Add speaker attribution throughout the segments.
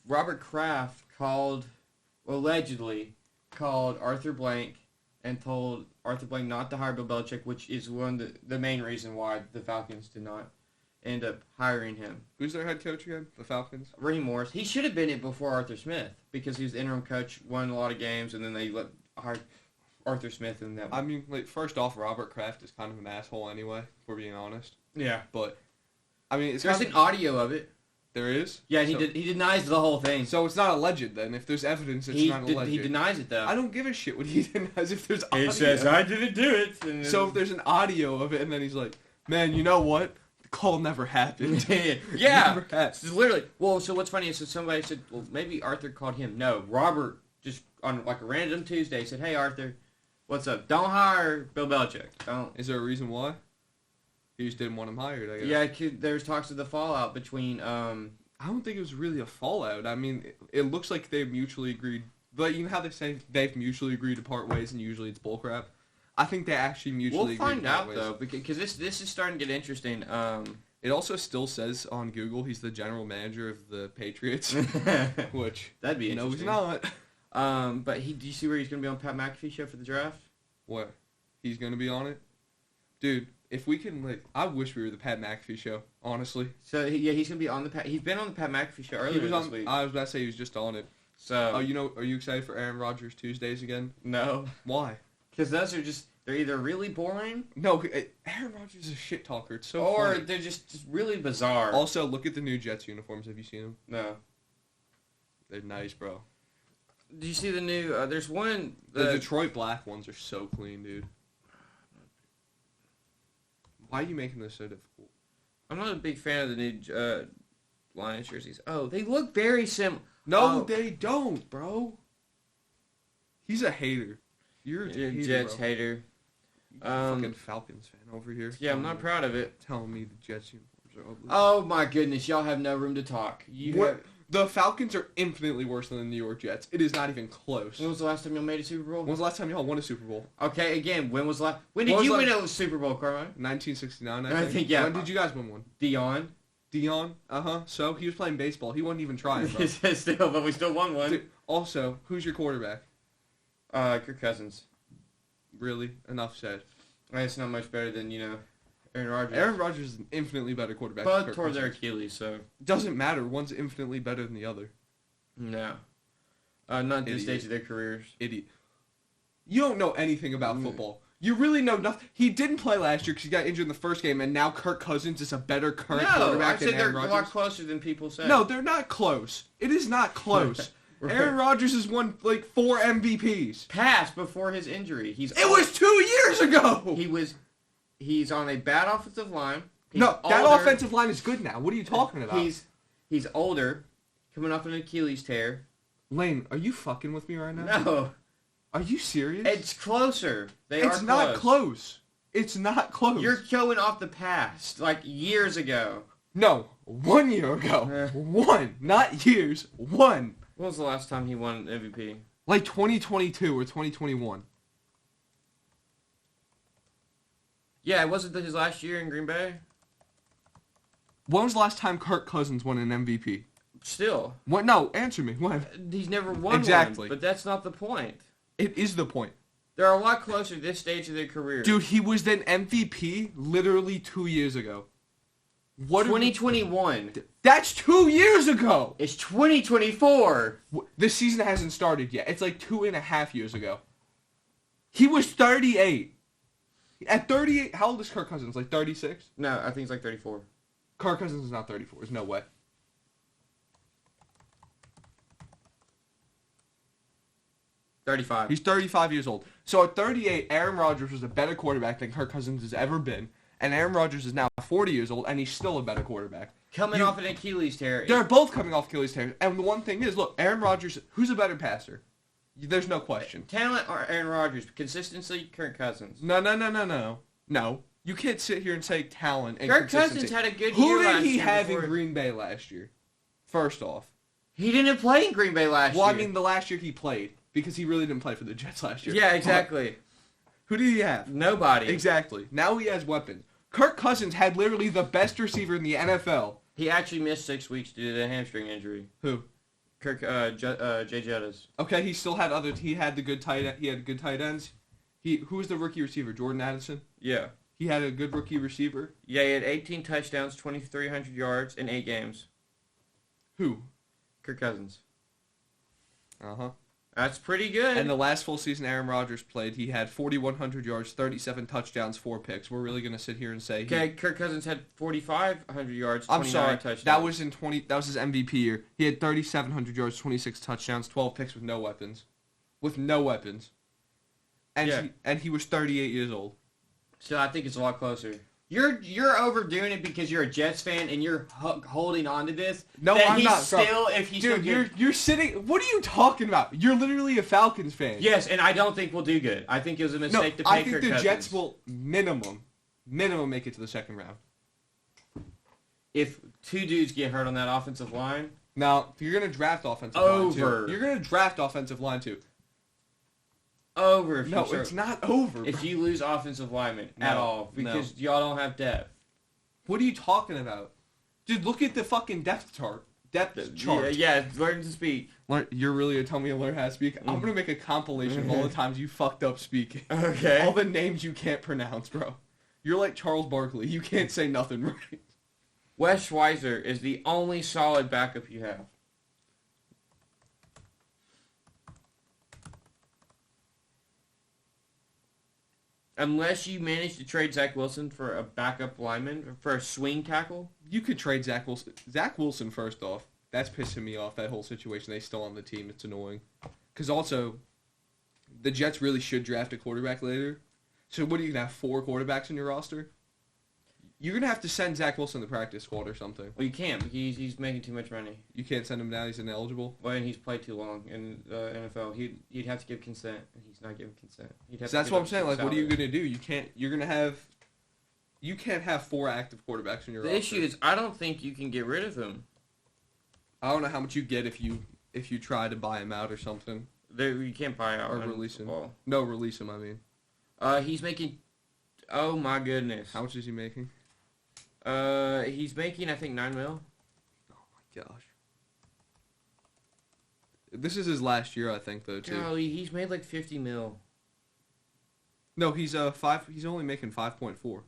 Speaker 1: Robert Kraft allegedly called Arthur Blank and told Arthur Blank not to hire Bill Belichick, which is one of the main reason why the Falcons did not end up hiring him.
Speaker 2: Who's their head coach again? The Falcons?
Speaker 1: Raheem Morris. He should have been it before Arthur Smith because he was the interim coach, won a lot of games, and then they hired Arthur Smith in that one.
Speaker 2: I mean, first off, Robert Kraft is kind of an asshole anyway, if we're being honest.
Speaker 1: Yeah.
Speaker 2: But, I mean, it's
Speaker 1: There's an audio of it.
Speaker 2: There is?
Speaker 1: Yeah, he denies the whole thing.
Speaker 2: So it's not alleged then. If there's evidence, it's not alleged.
Speaker 1: He denies it though.
Speaker 2: I don't give a shit what he denies if there's audio.
Speaker 1: He says, I didn't do it. And
Speaker 2: so if there's an audio of it and then he's like, man, you know what? The call never happened.
Speaker 1: Yeah.
Speaker 2: Never happened.
Speaker 1: It's literally. Well, so what's funny is somebody said, well, maybe Arthur called him. No, Robert just on like a random Tuesday said, hey, Arthur, what's up? Don't hire Bill Belichick. Don't.
Speaker 2: Is there a reason why? He just didn't want him hired, I guess.
Speaker 1: Yeah, there's talks of the fallout between...
Speaker 2: I don't think it was really a fallout. I mean, it looks like they mutually agreed. But you know how they say they've mutually agreed to part ways and usually it's bullcrap? I think they actually mutually agreed to part ways.
Speaker 1: We'll find out, though, because this is starting to get interesting.
Speaker 2: It also still says on Google he's the general manager of the Patriots, which...
Speaker 1: That'd be interesting.
Speaker 2: No, he's not.
Speaker 1: But do you see where he's going to be on Pat McAfee show for the draft?
Speaker 2: What? He's going to be on it? Dude... If we can, I wish we were the Pat McAfee show, honestly.
Speaker 1: So, yeah, he's going to be on he's been on the Pat McAfee show earlier this week.
Speaker 2: I was about to say he was just on it.
Speaker 1: So.
Speaker 2: Oh, are you excited for Aaron Rodgers Tuesdays again?
Speaker 1: No.
Speaker 2: Why?
Speaker 1: Because those are they're either really boring.
Speaker 2: No, Aaron Rodgers is a shit talker. It's so
Speaker 1: Or
Speaker 2: funny.
Speaker 1: they're just really bizarre.
Speaker 2: Also, look at the new Jets uniforms. Have you seen them?
Speaker 1: No.
Speaker 2: They're nice, bro.
Speaker 1: Do you see the new, there's one...
Speaker 2: The Detroit black ones are so clean, dude. Why are you making this so difficult?
Speaker 1: I'm not a big fan of the new Lions jerseys. Oh, they look very similar.
Speaker 2: No, they don't, bro. He's a hater. You're a
Speaker 1: hater, Jets
Speaker 2: bro.
Speaker 1: hater.
Speaker 2: Fucking Falcons fan over here.
Speaker 1: Yeah, I'm not proud of it.
Speaker 2: Telling me the Jets uniforms are ugly.
Speaker 1: Oh my goodness, y'all have no room to talk.
Speaker 2: The Falcons are infinitely worse than the New York Jets. It is not even close.
Speaker 1: When was the last time y'all made a Super Bowl?
Speaker 2: When was the last time y'all won a Super Bowl?
Speaker 1: Okay, again, when did you win a Super Bowl, Carmine?
Speaker 2: 1969,
Speaker 1: I think, yeah.
Speaker 2: When did you guys win one?
Speaker 1: Dion.
Speaker 2: Uh-huh. So, he was playing baseball. He wasn't even trying, bro.
Speaker 1: Still, but we still won one.
Speaker 2: Dude, also, who's your quarterback?
Speaker 1: Kirk Cousins.
Speaker 2: Really? Enough said.
Speaker 1: It's not much better than, Aaron Rodgers.
Speaker 2: Aaron Rodgers is an infinitely better quarterback.
Speaker 1: Both tore their Achilles, so...
Speaker 2: Doesn't matter. One's infinitely better than the other.
Speaker 1: No. Not at this stage of their careers.
Speaker 2: Idiot. You don't know anything about football. You really know nothing. He didn't play last year because he got injured in the first game, and now Kirk Cousins is a better quarterback than Aaron Rodgers.
Speaker 1: They're a lot closer than people say.
Speaker 2: No, they're not close. It is not close. Right. Aaron Rodgers has won, 4 MVPs.
Speaker 1: Passed before his injury.
Speaker 2: It was 2 years ago!
Speaker 1: He's on a bad offensive line.
Speaker 2: That offensive line is good now. What are you talking about?
Speaker 1: He's older, coming off an Achilles tear.
Speaker 2: Lane, are you fucking with me right now?
Speaker 1: No.
Speaker 2: Are you serious?
Speaker 1: It's closer.
Speaker 2: It's not close. It's not close.
Speaker 1: You're going off the past, years ago.
Speaker 2: No, 1 year ago. One, not years. One.
Speaker 1: When was the last time he won an MVP?
Speaker 2: 2022 or 2021.
Speaker 1: Yeah, wasn't his last year in Green Bay?
Speaker 2: When was the last time Kirk Cousins won an MVP?
Speaker 1: Still.
Speaker 2: What? No, answer me. When?
Speaker 1: He's never won
Speaker 2: exactly.
Speaker 1: one, but that's not the point.
Speaker 2: It is the point.
Speaker 1: They're a lot closer to this stage of their career.
Speaker 2: Dude, he was an MVP literally 2 years ago.
Speaker 1: 2021.
Speaker 2: That's 2 years ago!
Speaker 1: It's 2024!
Speaker 2: This season hasn't started yet. It's 2.5 years ago. He was 38. At 38, how old is Kirk Cousins? 36?
Speaker 1: No, I think he's 34.
Speaker 2: Kirk Cousins is not 34. There's no way.
Speaker 1: $35.
Speaker 2: He's 35 years old. So at 38, Aaron Rodgers was a better quarterback than Kirk Cousins has ever been. And Aaron Rodgers is now 40 years old, and he's still a better quarterback.
Speaker 1: Coming off an Achilles tear.
Speaker 2: They're both coming off Achilles tears. And the one thing is, look, Aaron Rodgers, who's a better passer? There's no question.
Speaker 1: Talent or Aaron Rodgers. Consistency, Kirk Cousins.
Speaker 2: No. You can't sit here and say talent and
Speaker 1: Kirk
Speaker 2: consistency.
Speaker 1: Cousins had a good year last year.
Speaker 2: Who did he have in Green Bay last year? First off.
Speaker 1: He didn't play in Green Bay last year.
Speaker 2: Well, I mean, the last year he played. Because he really didn't play for the Jets last year.
Speaker 1: Yeah, exactly.
Speaker 2: Who did he have?
Speaker 1: Nobody.
Speaker 2: Exactly. Now he has weapons. Kirk Cousins had literally the best receiver in the NFL.
Speaker 1: He actually missed 6 weeks due to a hamstring injury.
Speaker 2: Who?
Speaker 1: Jay Jettas.
Speaker 2: Okay, he still had other. He had good tight ends. Who was the rookie receiver? Jordan Addison.
Speaker 1: Yeah.
Speaker 2: He had a good rookie receiver.
Speaker 1: Yeah, he had 18 touchdowns, 2,300 yards in 8 games.
Speaker 2: Who?
Speaker 1: Kirk Cousins.
Speaker 2: Uh-huh.
Speaker 1: That's pretty good.
Speaker 2: And the last full season Aaron Rodgers played, he had 4,100 yards, 37 touchdowns, 4 picks. We're really going to sit here and say...
Speaker 1: Okay, Kirk Cousins had 4,500 yards, 29 touchdowns.
Speaker 2: That was that was his MVP year. He had 3,700 yards, 26 touchdowns, 12 picks with no weapons. And he was 38 years old.
Speaker 1: So I think it's a lot closer. You're overdoing it because you're a Jets fan and you're holding on to this.
Speaker 2: No, I'm not.
Speaker 1: You're
Speaker 2: sitting... What are you talking about? You're literally a Falcons fan.
Speaker 1: Yes, and I don't think we'll do good. I think it was a mistake to pay Kirk Cousins.
Speaker 2: I think the Jets will minimum make it to the second round.
Speaker 1: If 2 dudes get hurt on that offensive line...
Speaker 2: Now, you're going to draft offensive line too. You're going to draft offensive line too.
Speaker 1: Over.
Speaker 2: It's not over.
Speaker 1: If you lose offensive linemen at all, because y'all don't have depth.
Speaker 2: What are you talking about? Dude, look at the fucking depth chart.
Speaker 1: Yeah, learn to speak.
Speaker 2: You're really going to tell me to learn how to speak? I'm going to make a compilation of all the times you fucked up speaking.
Speaker 1: Okay.
Speaker 2: All the names you can't pronounce, bro. You're like Charles Barkley. You can't say nothing right.
Speaker 1: Wes Schweizer is the only solid backup you have. Unless you manage to trade Zach Wilson for a backup lineman, for a swing tackle.
Speaker 2: You could trade Zach Wilson. Zach Wilson, first off, that's pissing me off, that whole situation. They still on the team. It's annoying. Because also, the Jets really should draft a quarterback later. So what, are you going to have 4 quarterbacks in your roster? You're going to have to send Zach Wilson to the practice squad or something.
Speaker 1: Well, you can't. He's making too much money.
Speaker 2: You can't send him down. He's ineligible.
Speaker 1: Well, and he's played too long in the NFL. He'd have to give consent, and he's not giving consent.
Speaker 2: So that's what I'm saying. Like, what are you going to do? You can't have 4 active quarterbacks in your roster.
Speaker 1: The issue is, I don't think you can get rid of him.
Speaker 2: I don't know how much you get if you try to buy him out or something.
Speaker 1: You can't buy out
Speaker 2: or release him.
Speaker 1: Football.
Speaker 2: No, release him. I mean,
Speaker 1: he's making. Oh my goodness!
Speaker 2: How much is he making?
Speaker 1: He's making, I think, $9 million.
Speaker 2: Oh my gosh! This is his last year, I think, though. Too.
Speaker 1: Golly, he's made like $50 million.
Speaker 2: No, he's He's only making 5.4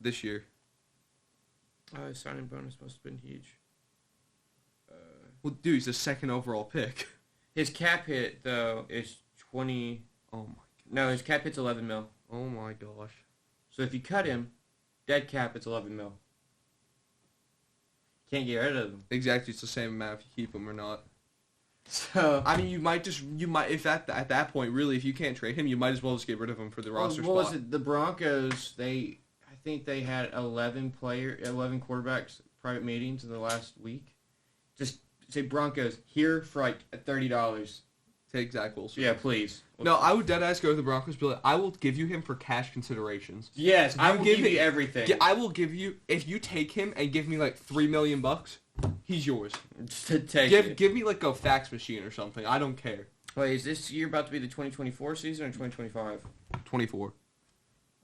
Speaker 2: this year.
Speaker 1: His signing bonus must have been huge.
Speaker 2: Well, dude, he's the 2nd overall pick.
Speaker 1: His cap hit though is 20.
Speaker 2: Oh my.
Speaker 1: No, his cap hit's 11 mil.
Speaker 2: Oh my gosh.
Speaker 1: So if you cut him, dead cap, it's 11 mil. Can't get rid of him.
Speaker 2: Exactly, it's the same amount if you keep him or not.
Speaker 1: So
Speaker 2: I mean, you might if at that point, really, if you can't trade him, you might as well just get rid of him for the roster spot.
Speaker 1: What was it? The Broncos, I think they had 11 quarterbacks private meetings in the last week. Just say Broncos here for like $30.
Speaker 2: Take Zach Wilson.
Speaker 1: Yeah, please.
Speaker 2: No, I would deadass go to the Broncos, but I will give you him for cash considerations.
Speaker 1: Yes, I will give you everything.
Speaker 2: I will give you, if you take him and give me like $3 million, he's yours. Give me like a fax machine or something. I don't care.
Speaker 1: Wait, is this year about to be the 2024 season or 2025?
Speaker 2: 24.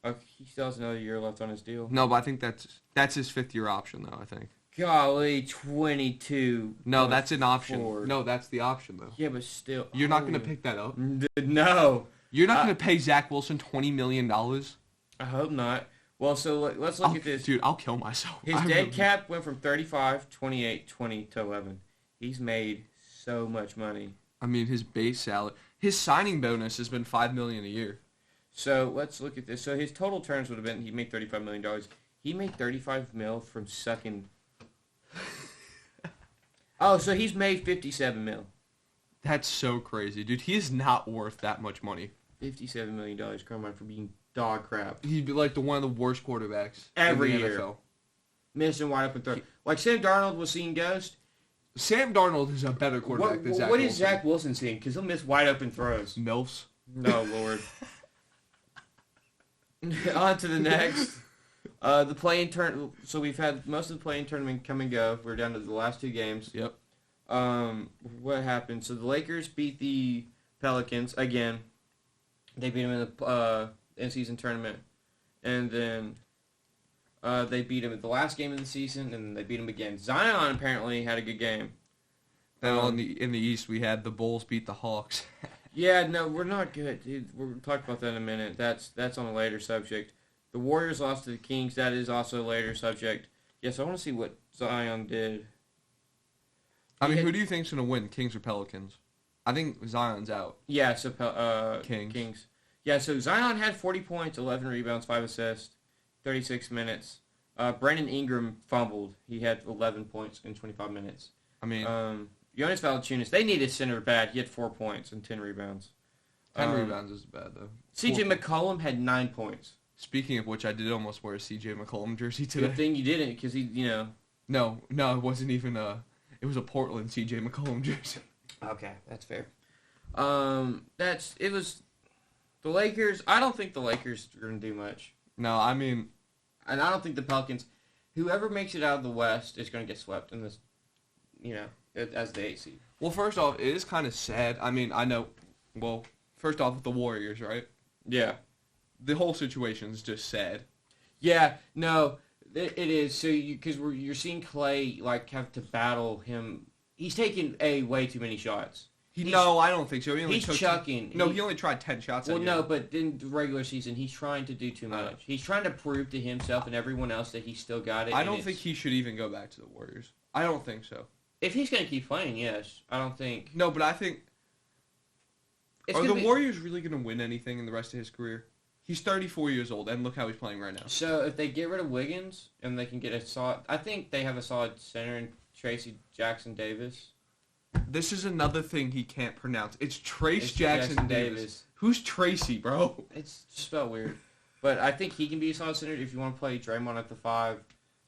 Speaker 1: Okay, he still has another year left on his deal.
Speaker 2: No, but I think that's his 5th year option though, I think.
Speaker 1: Golly, 22.
Speaker 2: No, that's an option. 4. No, that's the option though.
Speaker 1: Yeah, but still.
Speaker 2: You're not going to pick that up?
Speaker 1: No.
Speaker 2: You're not going to pay Zach Wilson $20 million?
Speaker 1: I hope not. Well, so let's look at this.
Speaker 2: Dude, I'll kill myself.
Speaker 1: His dead cap went from 35, 28, 20 to 11. He's made so much money.
Speaker 2: I mean, his base salary. His signing bonus has been $5 million a year.
Speaker 1: So let's look at this. So his total terms would have been, he made $35 million. He made $35 million from sucking. Oh, so he's made $57 million.
Speaker 2: That's so crazy, dude. He is not worth that much money.
Speaker 1: $57 million, Carmine, for being dog crap.
Speaker 2: He'd be like one of the worst quarterbacks
Speaker 1: every
Speaker 2: in the
Speaker 1: year.
Speaker 2: NFL.
Speaker 1: Missing wide open throw. Like Sam Darnold was seeing ghost.
Speaker 2: Sam Darnold is a better quarterback than Zach Wilson.
Speaker 1: What is Zach Wilson seeing? Because he'll miss wide open throws.
Speaker 2: MILFs.
Speaker 1: No, Lord. On to the next. The play-in turn. So we've had most of the play-in tournament come and go. We're down to the last 2 games.
Speaker 2: Yep.
Speaker 1: What happened? So the Lakers beat the Pelicans again. They beat them in the in-season tournament, and then they beat them at the last game of the season, and they beat them again. Zion apparently had a good game.
Speaker 2: Then in the East, we had the Bulls beat the Hawks.
Speaker 1: Yeah, no, we're not good, dude. We'll talk about that in a minute. That's on a later subject. The Warriors lost to the Kings. That is also a later subject. Yes, I want to see what Zion did.
Speaker 2: I mean, who do you think's gonna win, Kings or Pelicans? I think Zion's out.
Speaker 1: Yeah, so
Speaker 2: Kings.
Speaker 1: Kings. Yeah, so Zion had 40 points, 11 rebounds, 5 assists, 36 minutes. Brandon Ingram fumbled. He had 11 points in 25 minutes.
Speaker 2: I mean,
Speaker 1: Jonas Valanciunas, they needed center bad. He had 4 points and 10 rebounds.
Speaker 2: 10 rebounds is bad, though.
Speaker 1: C.J. McCollum had 9 points.
Speaker 2: Speaking of which, I did almost wear a C.J. McCollum jersey today.
Speaker 1: Good thing you didn't, because he,
Speaker 2: No, it wasn't even it was a Portland C.J. McCollum jersey.
Speaker 1: Okay, that's fair. It was the Lakers. I don't think the Lakers are going to do much.
Speaker 2: No, I mean...
Speaker 1: And I don't think the Pelicans, whoever makes it out of the West is going to get swept in this, as the 8th seed.
Speaker 2: Well, first off, it is kind of sad. I mean, I know, well, first off with the Warriors, right?
Speaker 1: Yeah.
Speaker 2: The whole situation is just sad.
Speaker 1: Yeah, no, it is. So because you're seeing Clay have to battle him. He's taking way too many shots.
Speaker 2: No, I don't think so.
Speaker 1: He's chucking.
Speaker 2: He only tried 10 shots.
Speaker 1: Well, no, but in the regular season, he's trying to do too much. He's trying to prove to himself and everyone else that he's still got it.
Speaker 2: I don't think he should even go back to the Warriors. I don't think so.
Speaker 1: If he's going to keep playing, yes. I don't think.
Speaker 2: No, but I think. Are the Warriors really going to win anything in the rest of his career? He's 34 years old, and look how he's playing right now.
Speaker 1: So if they get rid of Wiggins and they can get a solid, I think they have a solid center in Tracy Jackson Davis.
Speaker 2: This is another thing he can't pronounce. It's Jackson Davis. Who's Tracy, bro?
Speaker 1: It's spelled weird. But I think he can be a solid center if you want to play Draymond at the 5.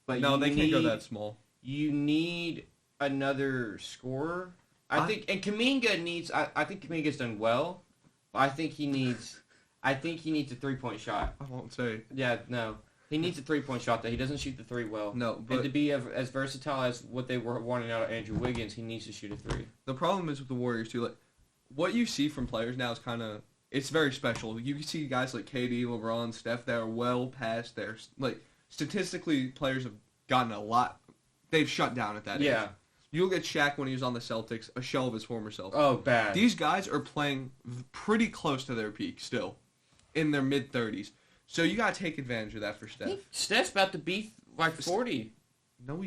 Speaker 1: But
Speaker 2: no, they can't go that small.
Speaker 1: You need another scorer. I think Kuminga needs. I think Kuminga's done well. But I think he needs a 3-point shot.
Speaker 2: I won't say.
Speaker 1: Yeah, no. He needs a 3-point shot, though. He doesn't shoot the 3 well.
Speaker 2: No, but...
Speaker 1: And to be as versatile as what they were wanting out of Andrew Wiggins, he needs to shoot a 3.
Speaker 2: The problem is with the Warriors, too. Like, what you see from players now is kind of... It's very special. You see guys like KD, LeBron, Steph that are well past their... Like, statistically, players have gotten a lot... They've shut down at that age.
Speaker 1: Yeah.
Speaker 2: You look at Shaq when he was on the Celtics, a shell of his former self.
Speaker 1: Oh, bad.
Speaker 2: These guys are playing pretty close to their peak still, in their mid-30s. So you gotta take advantage of that for Steph.
Speaker 1: Steph's about to be 40.
Speaker 2: No,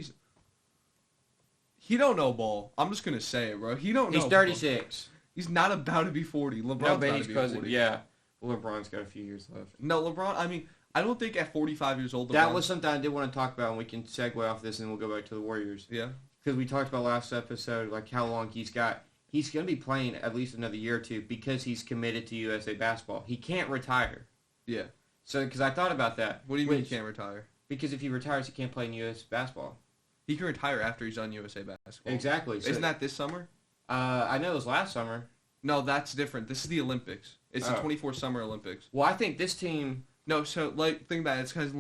Speaker 2: he don't know ball. I'm just gonna say it, bro. He don't know.
Speaker 1: He's 36.
Speaker 2: Ball. He's not about to be 40. LeBron's about to be 40.
Speaker 1: Yeah. Well, LeBron's got a few years left.
Speaker 2: No, LeBron. I mean, I don't think at 45 years old.
Speaker 1: That was something I did want to talk about, and we can segue off this, and we'll go back to the Warriors.
Speaker 2: Yeah.
Speaker 1: Because we talked about last episode, how long he's got. He's going to be playing at least another year or two because he's committed to USA basketball. He can't retire.
Speaker 2: Yeah.
Speaker 1: So, because I thought about that.
Speaker 2: What do you mean he can't retire?
Speaker 1: Because if he retires, he can't play in U.S. basketball.
Speaker 2: He can retire after he's on USA basketball.
Speaker 1: Exactly.
Speaker 2: Isn't that this summer?
Speaker 1: I know it was last summer.
Speaker 2: No, that's different. This is the Olympics. It's the 24 Summer Olympics.
Speaker 1: Well, I think this team...
Speaker 2: No, so, think about it. It's because,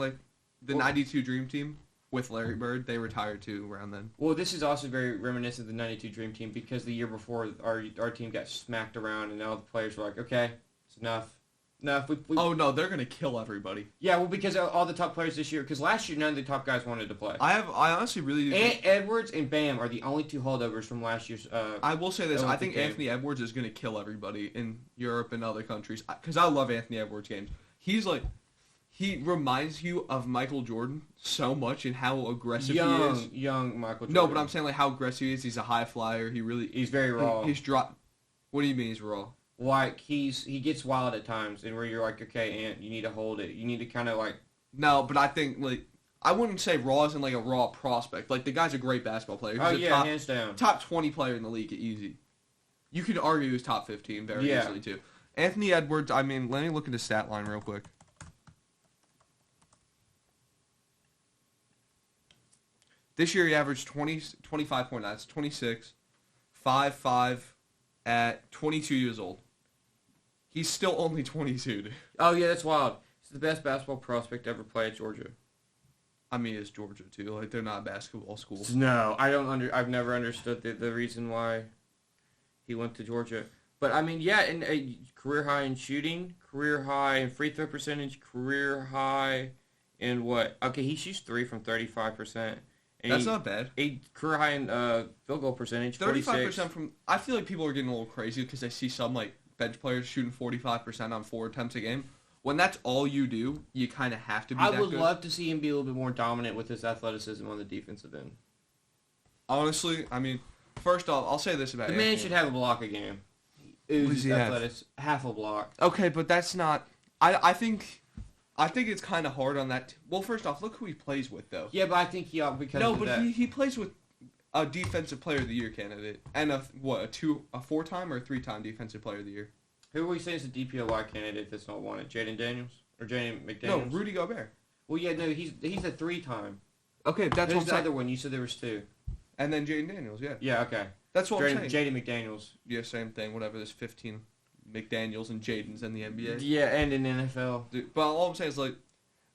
Speaker 2: the 92 Dream Team with Larry Bird, they retired too around then.
Speaker 1: Well, this is also very reminiscent of the 92 Dream Team because the year before, our team got smacked around, and all the players were like, okay, it's enough.
Speaker 2: Oh, no, they're going to kill everybody.
Speaker 1: Yeah, well, because all the top players this year, because last year none of the top guys wanted to play.
Speaker 2: I honestly really do.
Speaker 1: Edwards and Bam are the only 2 holdovers from last year's.
Speaker 2: I will say this: I think Anthony Edwards is going to kill everybody in Europe and other countries because I love Anthony Edwards games. He reminds you of Michael Jordan so much in how aggressive he is.
Speaker 1: Young Michael Jordan.
Speaker 2: No, but I'm saying how aggressive he is. He's a high flyer.
Speaker 1: He's very raw.
Speaker 2: He's What do you mean he's raw?
Speaker 1: He gets wild at times, and where you're like, okay, Ant, you need to hold it. You need to kind of
Speaker 2: No, but I think I wouldn't say raw as in a raw prospect. The guy's a great basketball player. He's
Speaker 1: hands down.
Speaker 2: Top 20 player in the league, easy. You could argue he's top 15 very easily too. Anthony Edwards. I mean, let me look at his stat line real quick. This year he averaged 25.9. That's 26, 5'5", at 22 years old. He's still only 22, dude.
Speaker 1: Oh, yeah, that's wild. He's the best basketball prospect ever play at Georgia.
Speaker 2: I mean, it's Georgia, too. They're not a basketball school.
Speaker 1: No, I've never understood the reason why he went to Georgia. But, I mean, yeah, and a career high in shooting, career high in free throw percentage, career high in what? Okay, he shoots 3 from 35%.
Speaker 2: That's not bad.
Speaker 1: A career high in field goal percentage.
Speaker 2: 35% from. I feel like people are getting a little crazy because I see some like bench players shooting 45% on 4 attempts a game. When that's all you do, you kind of have to be.
Speaker 1: I
Speaker 2: that
Speaker 1: would
Speaker 2: good.
Speaker 1: love to see him be a little bit more dominant with his athleticism on the defensive end.
Speaker 2: Honestly, I mean, first off, I'll say this about
Speaker 1: The
Speaker 2: Anthony.
Speaker 1: man should have a block a game.
Speaker 2: What does he have?
Speaker 1: Half a block.
Speaker 2: Okay, but that's not. I think it's kind of hard on that. Well, first off, look who he plays with, though.
Speaker 1: Yeah, but I think he ought because
Speaker 2: No,
Speaker 1: of
Speaker 2: but
Speaker 1: that.
Speaker 2: he plays with a defensive player of the year candidate and a 4-time or a 3-time defensive player of the year.
Speaker 1: Who are we saying is the DPOY candidate if it's not wanted? Jaden Daniels or Jaden McDaniels?
Speaker 2: No, Rudy Gobert.
Speaker 1: Well, yeah, no, he's a 3-time.
Speaker 2: Okay, that's
Speaker 1: There's
Speaker 2: what I'm
Speaker 1: the
Speaker 2: saying.
Speaker 1: other one. You said there was 2.
Speaker 2: And then Jaden Daniels, yeah.
Speaker 1: Yeah, okay.
Speaker 2: That's what I'm saying.
Speaker 1: Jaden McDaniels.
Speaker 2: Yeah, same thing. Whatever. There's 15 McDaniels and Jadens in the NBA.
Speaker 1: Yeah, and in NFL.
Speaker 2: Dude, but all I'm saying is like,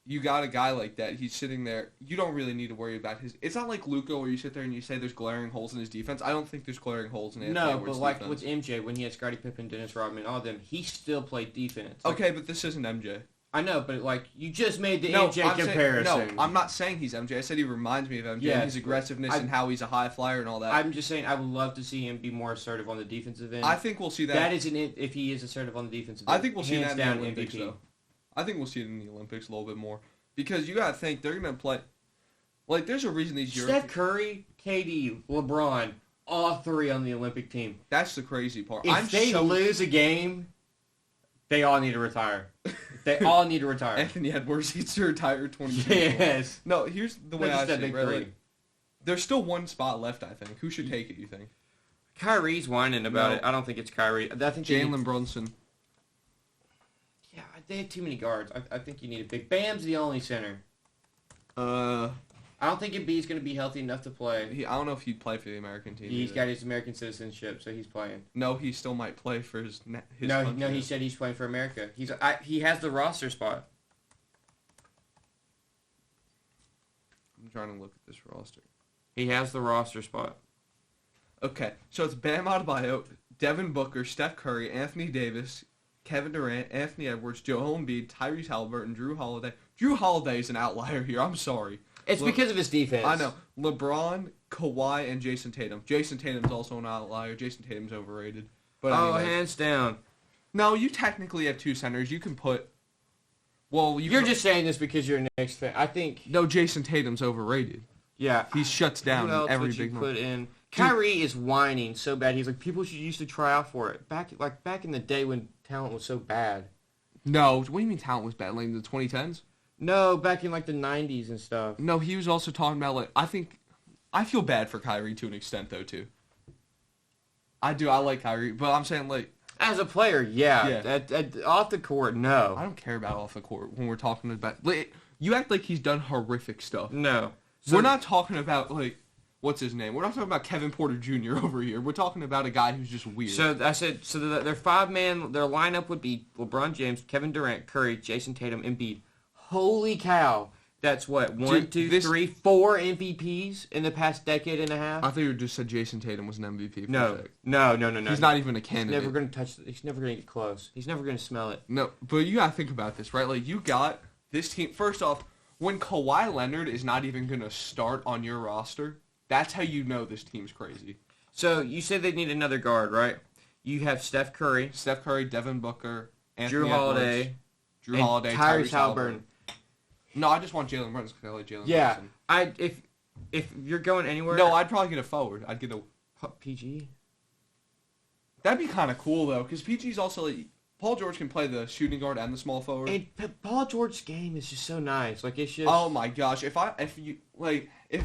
Speaker 2: you got a guy like that. He's sitting there. You don't really need to worry about his. It's not like Luka where you sit there and you say there's glaring holes in his defense. I don't think there's glaring holes in Anthony
Speaker 1: No,
Speaker 2: Edwards'
Speaker 1: but like
Speaker 2: defense.
Speaker 1: with MJ, when he had Scottie Pippen, Dennis Rodman, all of them, he still played defense. Like,
Speaker 2: Okay, but this isn't MJ.
Speaker 1: I know, but like you just made the
Speaker 2: No,
Speaker 1: MJ
Speaker 2: I'm
Speaker 1: comparison.
Speaker 2: Saying, no, I'm not saying he's MJ. I said he reminds me of MJ.
Speaker 1: Yeah,
Speaker 2: his aggressiveness and how he's a high flyer and all that.
Speaker 1: I'm just saying I would love to see him be more assertive on the defensive end.
Speaker 2: I think we'll see that.
Speaker 1: That isn't it if he is assertive on the defensive end.
Speaker 2: I think we'll see that
Speaker 1: hands
Speaker 2: in the
Speaker 1: down
Speaker 2: Olympics,
Speaker 1: MVP.
Speaker 2: though. I think we'll see it in the Olympics a little bit more. Because you got to think, they're going to play... Like, there's a reason these
Speaker 1: Steph Curry, KD, LeBron, all 3 on the Olympic team.
Speaker 2: That's the crazy part.
Speaker 1: If they lose a game, they all need to retire. They all need to retire.
Speaker 2: Anthony Edwards needs to retire 2024.
Speaker 1: Yes.
Speaker 2: No, here's the way I see it, right?
Speaker 1: 3.
Speaker 2: Like, there's still one spot left, I think. Who should take it, you think?
Speaker 1: Kyrie's whining about
Speaker 2: No.
Speaker 1: it. I don't think it's Kyrie. I think they
Speaker 2: Jalen
Speaker 1: need-
Speaker 2: Brunson.
Speaker 1: Yeah, they have too many guards. I think you need a big... Bam's the only center. I don't think Embiid's going to be healthy enough to play.
Speaker 2: I don't know if he'd play for the American team.
Speaker 1: He's
Speaker 2: either.
Speaker 1: got his American citizenship, so he's playing.
Speaker 2: No, he still might play for his
Speaker 1: No,
Speaker 2: country.
Speaker 1: he said he's playing for America. He has the roster spot.
Speaker 2: I'm trying to look at this roster.
Speaker 1: He has the roster spot.
Speaker 2: Okay, so it's Bam Adebayo, Devin Booker, Steph Curry, Anthony Davis, Kevin Durant, Anthony Edwards, Joel Embiid, Tyrese Halliburton, Drew Holiday. Drew Holiday is an outlier here. I'm sorry.
Speaker 1: It's because of his defense.
Speaker 2: I know. LeBron, Kawhi, and Jason Tatum. Jason Tatum's also an outlier. Jason Tatum's overrated. But
Speaker 1: Oh,
Speaker 2: anyways.
Speaker 1: hands down.
Speaker 2: No, you technically have 2 centers. You can put... Well,
Speaker 1: You're just saying this because you're a Knicks fan. I think...
Speaker 2: No, Jason Tatum's overrated.
Speaker 1: Yeah.
Speaker 2: He shuts down
Speaker 1: Who else
Speaker 2: every
Speaker 1: would you
Speaker 2: big
Speaker 1: put in? Kyrie is whining so bad. He's like, people should used to try out for it. Back in the day when talent was so bad.
Speaker 2: No, what do you mean talent was bad? Like in the 2010s?
Speaker 1: No, back in like the 90s and stuff.
Speaker 2: No, he was also talking about like I feel bad for Kyrie to an extent though too. I do. I like Kyrie, but I'm saying like
Speaker 1: As a player, yeah.
Speaker 2: Yeah.
Speaker 1: Off the court, no.
Speaker 2: I don't care about off the court when we're talking about. Like, you act like he's done horrific stuff.
Speaker 1: No.
Speaker 2: We're not talking about like what's his name. We're not talking about Kevin Porter Jr. over here. We're talking about a guy who's just weird.
Speaker 1: So I said, their 5-man, their lineup would be LeBron James, Kevin Durant, Curry, Jason Tatum, Embiid. Holy cow. That's what, 4 MVPs in the past decade and a half?
Speaker 2: I thought you just said Jason Tatum was an MVP. For a
Speaker 1: No.
Speaker 2: sec.
Speaker 1: No.
Speaker 2: He's not even a candidate.
Speaker 1: He's never going to touch it. He's never going to get close. He's never going to smell it.
Speaker 2: No, but you gotta think about this, right? Like, you got this team. First off, when Kawhi Leonard is not even gonna start on your roster, that's how you know this team's crazy.
Speaker 1: So you said they need another guard, right? You have Steph Curry,
Speaker 2: Steph Curry, Devin Booker, Anthony
Speaker 1: Drew Holiday,
Speaker 2: Edwards, Drew
Speaker 1: and
Speaker 2: Holiday,
Speaker 1: Tyrese Halliburton.
Speaker 2: No, I just want Jalen Brunson because I like Jalen
Speaker 1: Yeah,
Speaker 2: Brunson.
Speaker 1: if you're going anywhere,
Speaker 2: No, I'd probably get a forward. I'd get a
Speaker 1: PG.
Speaker 2: That'd be kind of cool though, because PG's also like Paul George can play the shooting guard and the small forward.
Speaker 1: And Paul George's game is just so nice. Like it's just.
Speaker 2: Oh my gosh! If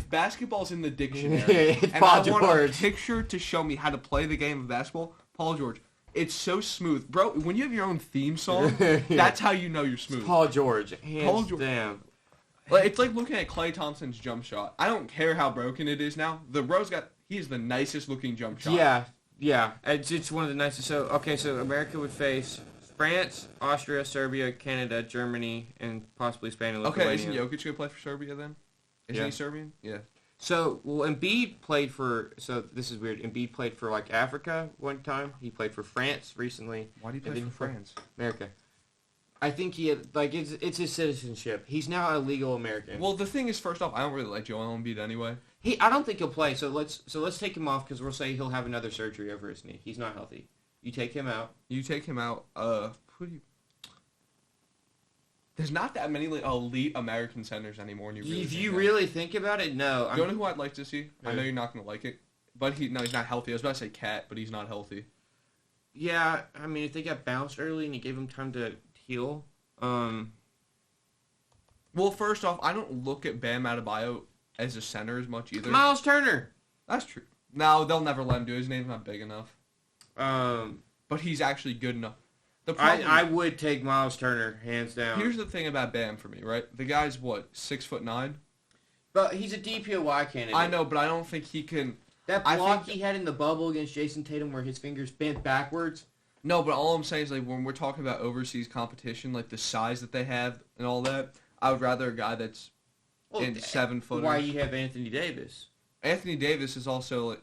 Speaker 2: basketball's in the dictionary
Speaker 1: It's
Speaker 2: and
Speaker 1: Paul
Speaker 2: I want a
Speaker 1: George.
Speaker 2: picture to show me how to play the game of basketball, Paul George. It's so smooth, bro. When you have your own theme song,
Speaker 1: Yeah.
Speaker 2: that's how you know you're smooth.
Speaker 1: Paul George, hands
Speaker 2: Paul George.
Speaker 1: down.
Speaker 2: Like, it's like looking at Klay Thompson's jump shot. I don't care how broken it is now. He's the nicest looking jump shot.
Speaker 1: Yeah. It's one of the nicest. So America would face France, Austria, Serbia, Canada, Germany, and possibly Spain and Lithuania.
Speaker 2: Okay, isn't Jokic gonna play for Serbia then? Isn't
Speaker 1: Yeah.
Speaker 2: he Serbian? Yeah.
Speaker 1: So, Embiid played for. So this is weird. Embiid played for like Africa one time. He played for France recently.
Speaker 2: Why do you
Speaker 1: And
Speaker 2: play
Speaker 1: then
Speaker 2: for France?
Speaker 1: America. I think it's his citizenship. He's now a legal American.
Speaker 2: Well, the thing is, first off, I don't really like Joel Embiid anyway.
Speaker 1: I don't think he'll play. So let's take him off because we'll say he'll have another surgery over his knee. He's not healthy. You take him out.
Speaker 2: There's not that many elite American centers anymore.
Speaker 1: If you really think about it, no.
Speaker 2: You know who I'd like to see? Yeah. I know you're not going to like it, but he's not healthy. I was about to say Cat, but he's not healthy.
Speaker 1: Yeah, I mean, if they got bounced early and you gave him time to heal.
Speaker 2: Well, first off, I don't look at Bam Adebayo as a center as much either.
Speaker 1: Miles Turner.
Speaker 2: That's true. No, they'll never let him do it. His name's not big enough. But he's actually good enough.
Speaker 1: I would take Miles Turner, hands down.
Speaker 2: Here's the thing about Bam for me, right? The guy's, 6'9"?
Speaker 1: But he's a DPOY candidate.
Speaker 2: I know, but I don't think he can...
Speaker 1: That block he had in the bubble against Jason Tatum where his fingers bent backwards.
Speaker 2: No, but all I'm saying is, when we're talking about overseas competition, the size that they have and all that, I would rather a guy that's in 7-footers.
Speaker 1: Why you have Anthony Davis?
Speaker 2: Anthony Davis is also...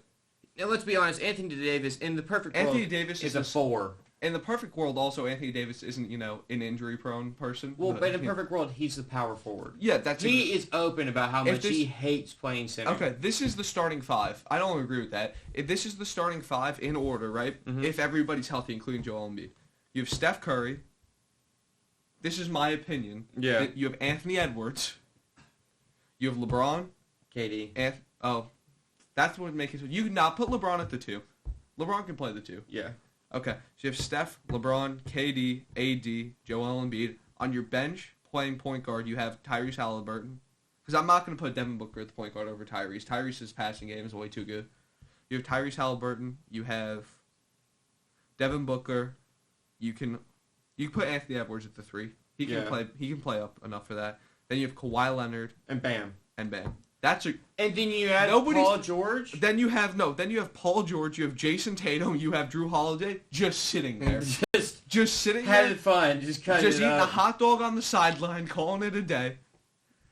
Speaker 1: Now, let's be honest, Anthony Davis, in the perfect world, is a 4.
Speaker 2: In the perfect world, also, Anthony Davis isn't, an injury-prone person.
Speaker 1: Well, but in a perfect world, he's the power forward.
Speaker 2: Yeah,
Speaker 1: he is open about how much he hates playing center.
Speaker 2: Okay, this is the starting 5. I don't agree with that. If this is the starting 5 in order, right? Mm-hmm. If everybody's healthy, including Joel Embiid. You have Steph Curry. This is my opinion.
Speaker 1: Yeah.
Speaker 2: You have Anthony Edwards. You have LeBron.
Speaker 1: KD.
Speaker 2: That's what would make it... You can not put LeBron at the 2. LeBron can play the 2.
Speaker 1: Yeah.
Speaker 2: Okay, so you have Steph, LeBron, KD, AD, Joel Embiid. On your bench, playing point guard, you have Tyrese Halliburton. Because I'm not going to put Devin Booker at the point guard over Tyrese. Tyrese's passing game is way too good. You have Tyrese Halliburton. You have Devin Booker. You can put Anthony Edwards at the 3. He can play. He can play up enough for that. Then you have Kawhi Leonard
Speaker 1: and Bam.
Speaker 2: And
Speaker 1: then you add Paul George.
Speaker 2: Then you have Paul George. You have Jason Tatum. You have Drew Holiday just sitting there, just sitting there,
Speaker 1: having fun, just
Speaker 2: eating a hot dog on the sideline, calling it a day.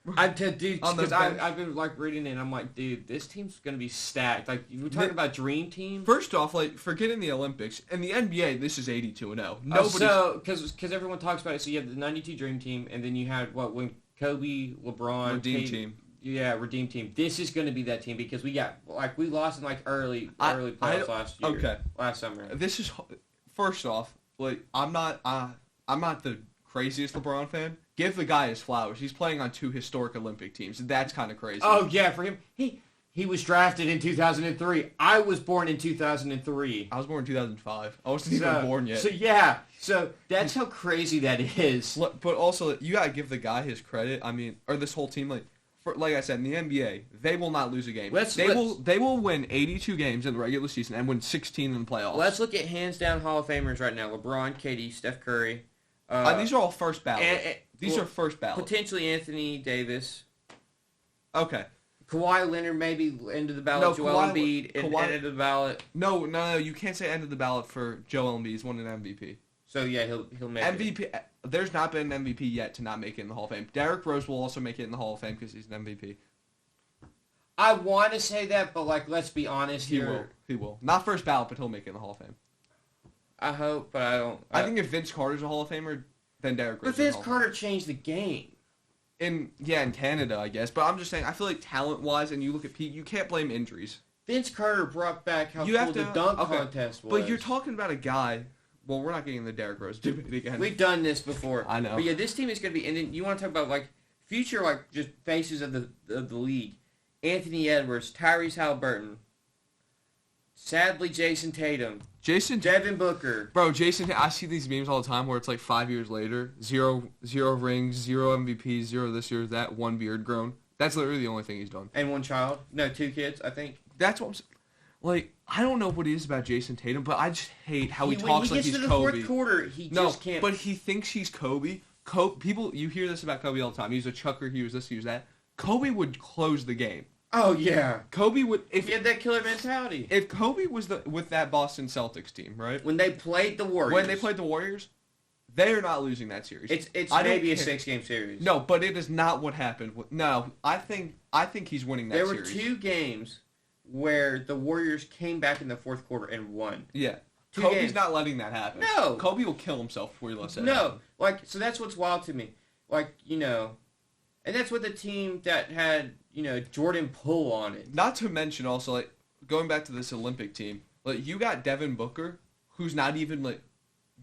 Speaker 1: Dude, because I've been reading it, and I'm like, dude, this team's gonna be stacked. We're talking about dream team.
Speaker 2: First off, forgetting the Olympics and the NBA, this is 82-0.
Speaker 1: Because everyone talks about it. So you have the '92 dream team, and then you had when Kobe, LeBron,
Speaker 2: redeem team.
Speaker 1: Yeah, redeem team. This is going to be that team because we lost in early playoffs last year.
Speaker 2: Okay.
Speaker 1: Last summer.
Speaker 2: This is first off, I'm not the craziest LeBron fan. Give the guy his flowers. He's playing on 2 historic Olympic teams. That's kind of crazy.
Speaker 1: Oh yeah, for him. He was drafted in 2003. I was born in 2003.
Speaker 2: I was born in 2005. I wasn't even born yet.
Speaker 1: So that's how crazy that is.
Speaker 2: But also, you gotta give the guy his credit. I mean, or this whole team, like I said, in the NBA, they will not lose a game. They will win 82 games in the regular season and win 16 in the playoffs.
Speaker 1: Let's look at hands down Hall of Famers right now: LeBron, KD, Steph Curry.
Speaker 2: These are all first ballot. These are first ballot.
Speaker 1: Potentially Anthony Davis.
Speaker 2: Okay.
Speaker 1: Kawhi Leonard maybe end of the ballot. No, Joel Embiid end of the ballot.
Speaker 2: No, you can't say end of the ballot for Joel Embiid. He's won an MVP.
Speaker 1: So yeah, he'll make
Speaker 2: MVP. It. There's not been an MVP yet to not make it in the Hall of Fame. Derrick Rose will also make it in the Hall of Fame because he's an MVP.
Speaker 1: I want to say that, but let's be honest here.
Speaker 2: He will. Not first ballot, but he'll make it in the Hall of Fame.
Speaker 1: I hope, but I don't.
Speaker 2: I think if Vince Carter's a Hall of Famer, then Derrick Rose.
Speaker 1: But Vince Carter changed the game.
Speaker 2: In Canada, I guess. But I'm just saying, I feel like talent-wise, and you look at Pete, you can't blame injuries.
Speaker 1: Vince Carter brought back how cool the dunk contest was.
Speaker 2: But you're talking about a guy. Well, we're not getting the Derrick Rose debate again.
Speaker 1: We've done this before.
Speaker 2: I know.
Speaker 1: But yeah, this team is going to be. And then you want to talk about future just faces of the league. Anthony Edwards, Tyrese Halliburton. Sadly, Jason Tatum. Devin Booker.
Speaker 2: Bro, I see these memes all the time where it's 5 years later, zero rings, 0 MVPs, 0 this year, that, 1 beard grown. That's literally the only thing he's done.
Speaker 1: And 1 child. No, 2 kids, I think.
Speaker 2: That's what I'm saying. I don't know what it is about Jason Tatum, but I just hate how he talks like he's Kobe. When he gets to the
Speaker 1: fourth quarter, he just can't.
Speaker 2: But he thinks he's Kobe. People, you hear this about Kobe all the time. He was a chucker, he was this, he was that. Kobe would close the game.
Speaker 1: Oh, yeah.
Speaker 2: Kobe would...
Speaker 1: He had that killer mentality.
Speaker 2: If Kobe was with that Boston Celtics team, right?
Speaker 1: When they played the
Speaker 2: Warriors, they are not losing that series.
Speaker 1: It's maybe a 6-game series.
Speaker 2: No, but it is not what happened. No, I think he's winning that series.
Speaker 1: There were 2 games where the Warriors came back in the fourth quarter and won.
Speaker 2: Yeah. Kobe's not letting that happen.
Speaker 1: No.
Speaker 2: Kobe will kill himself before he lets that
Speaker 1: No.
Speaker 2: happen.
Speaker 1: Like, so that's what's wild to me. Like, and that's with a team that had, Jordan Poole on it.
Speaker 2: Not to mention also, like, going back to this Olympic team, like, you got Devin Booker, who's not even, like,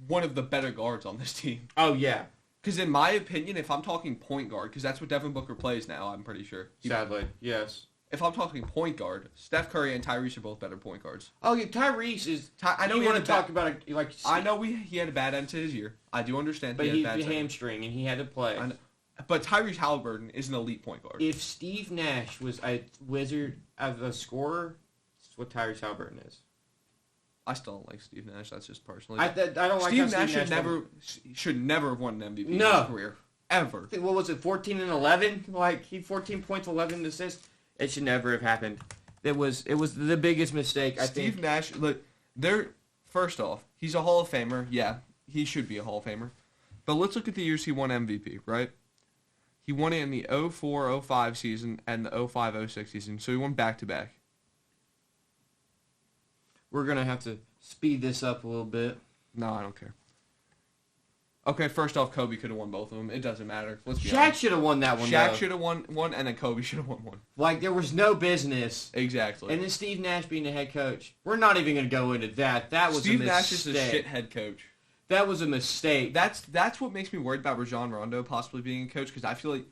Speaker 2: one of the better guards on this team.
Speaker 1: Oh, yeah.
Speaker 2: Because in my opinion, if I'm talking point guard, because that's what Devin Booker plays now, I'm pretty sure.
Speaker 1: Sadly, yes.
Speaker 2: If I'm talking point guard, Steph Curry and Tyrese are both better point guards.
Speaker 1: Oh, yeah, Tyrese is...
Speaker 2: I know
Speaker 1: you want to talk about it, like...
Speaker 2: I know he had a bad end to his year. I do understand.
Speaker 1: But he
Speaker 2: had
Speaker 1: had a hamstring, and he had to play.
Speaker 2: But Tyrese Halliburton is an elite point guard.
Speaker 1: If Steve Nash was a wizard of a scorer, that's what Tyrese Halliburton is.
Speaker 2: I still don't like Steve Nash. That's just personally.
Speaker 1: I don't like
Speaker 2: Steve
Speaker 1: how
Speaker 2: Nash
Speaker 1: Steve
Speaker 2: should never have won an MVP in
Speaker 1: No.
Speaker 2: his career. Ever.
Speaker 1: What was it, 14 and 11? Like, he 14 points, 11 assists? It should never have happened. It was the biggest mistake, I think.
Speaker 2: Steve Nash, look, first off, he's a Hall of Famer. Yeah, he should be a Hall of Famer. But let's look at the years he won MVP, right? He won it in the 04-05 season and the 05-06 season, so he won back-to-back.
Speaker 1: We're going to have to speed this up a little bit.
Speaker 2: No, I don't care. Okay, first off, Kobe could have won both of them. It doesn't matter. Let's be
Speaker 1: Shaq
Speaker 2: honest.
Speaker 1: should have won that one,
Speaker 2: Shaq
Speaker 1: though.
Speaker 2: should have won one, and then Kobe should have won one.
Speaker 1: Like, there was no business.
Speaker 2: Exactly.
Speaker 1: And then Steve Nash being the head coach. We're not even going to go into that. That was
Speaker 2: Steve
Speaker 1: a mistake.
Speaker 2: Nash is a shit head coach.
Speaker 1: That was a mistake.
Speaker 2: That's what makes me worried about Rajon Rondo possibly being a coach, because I feel like...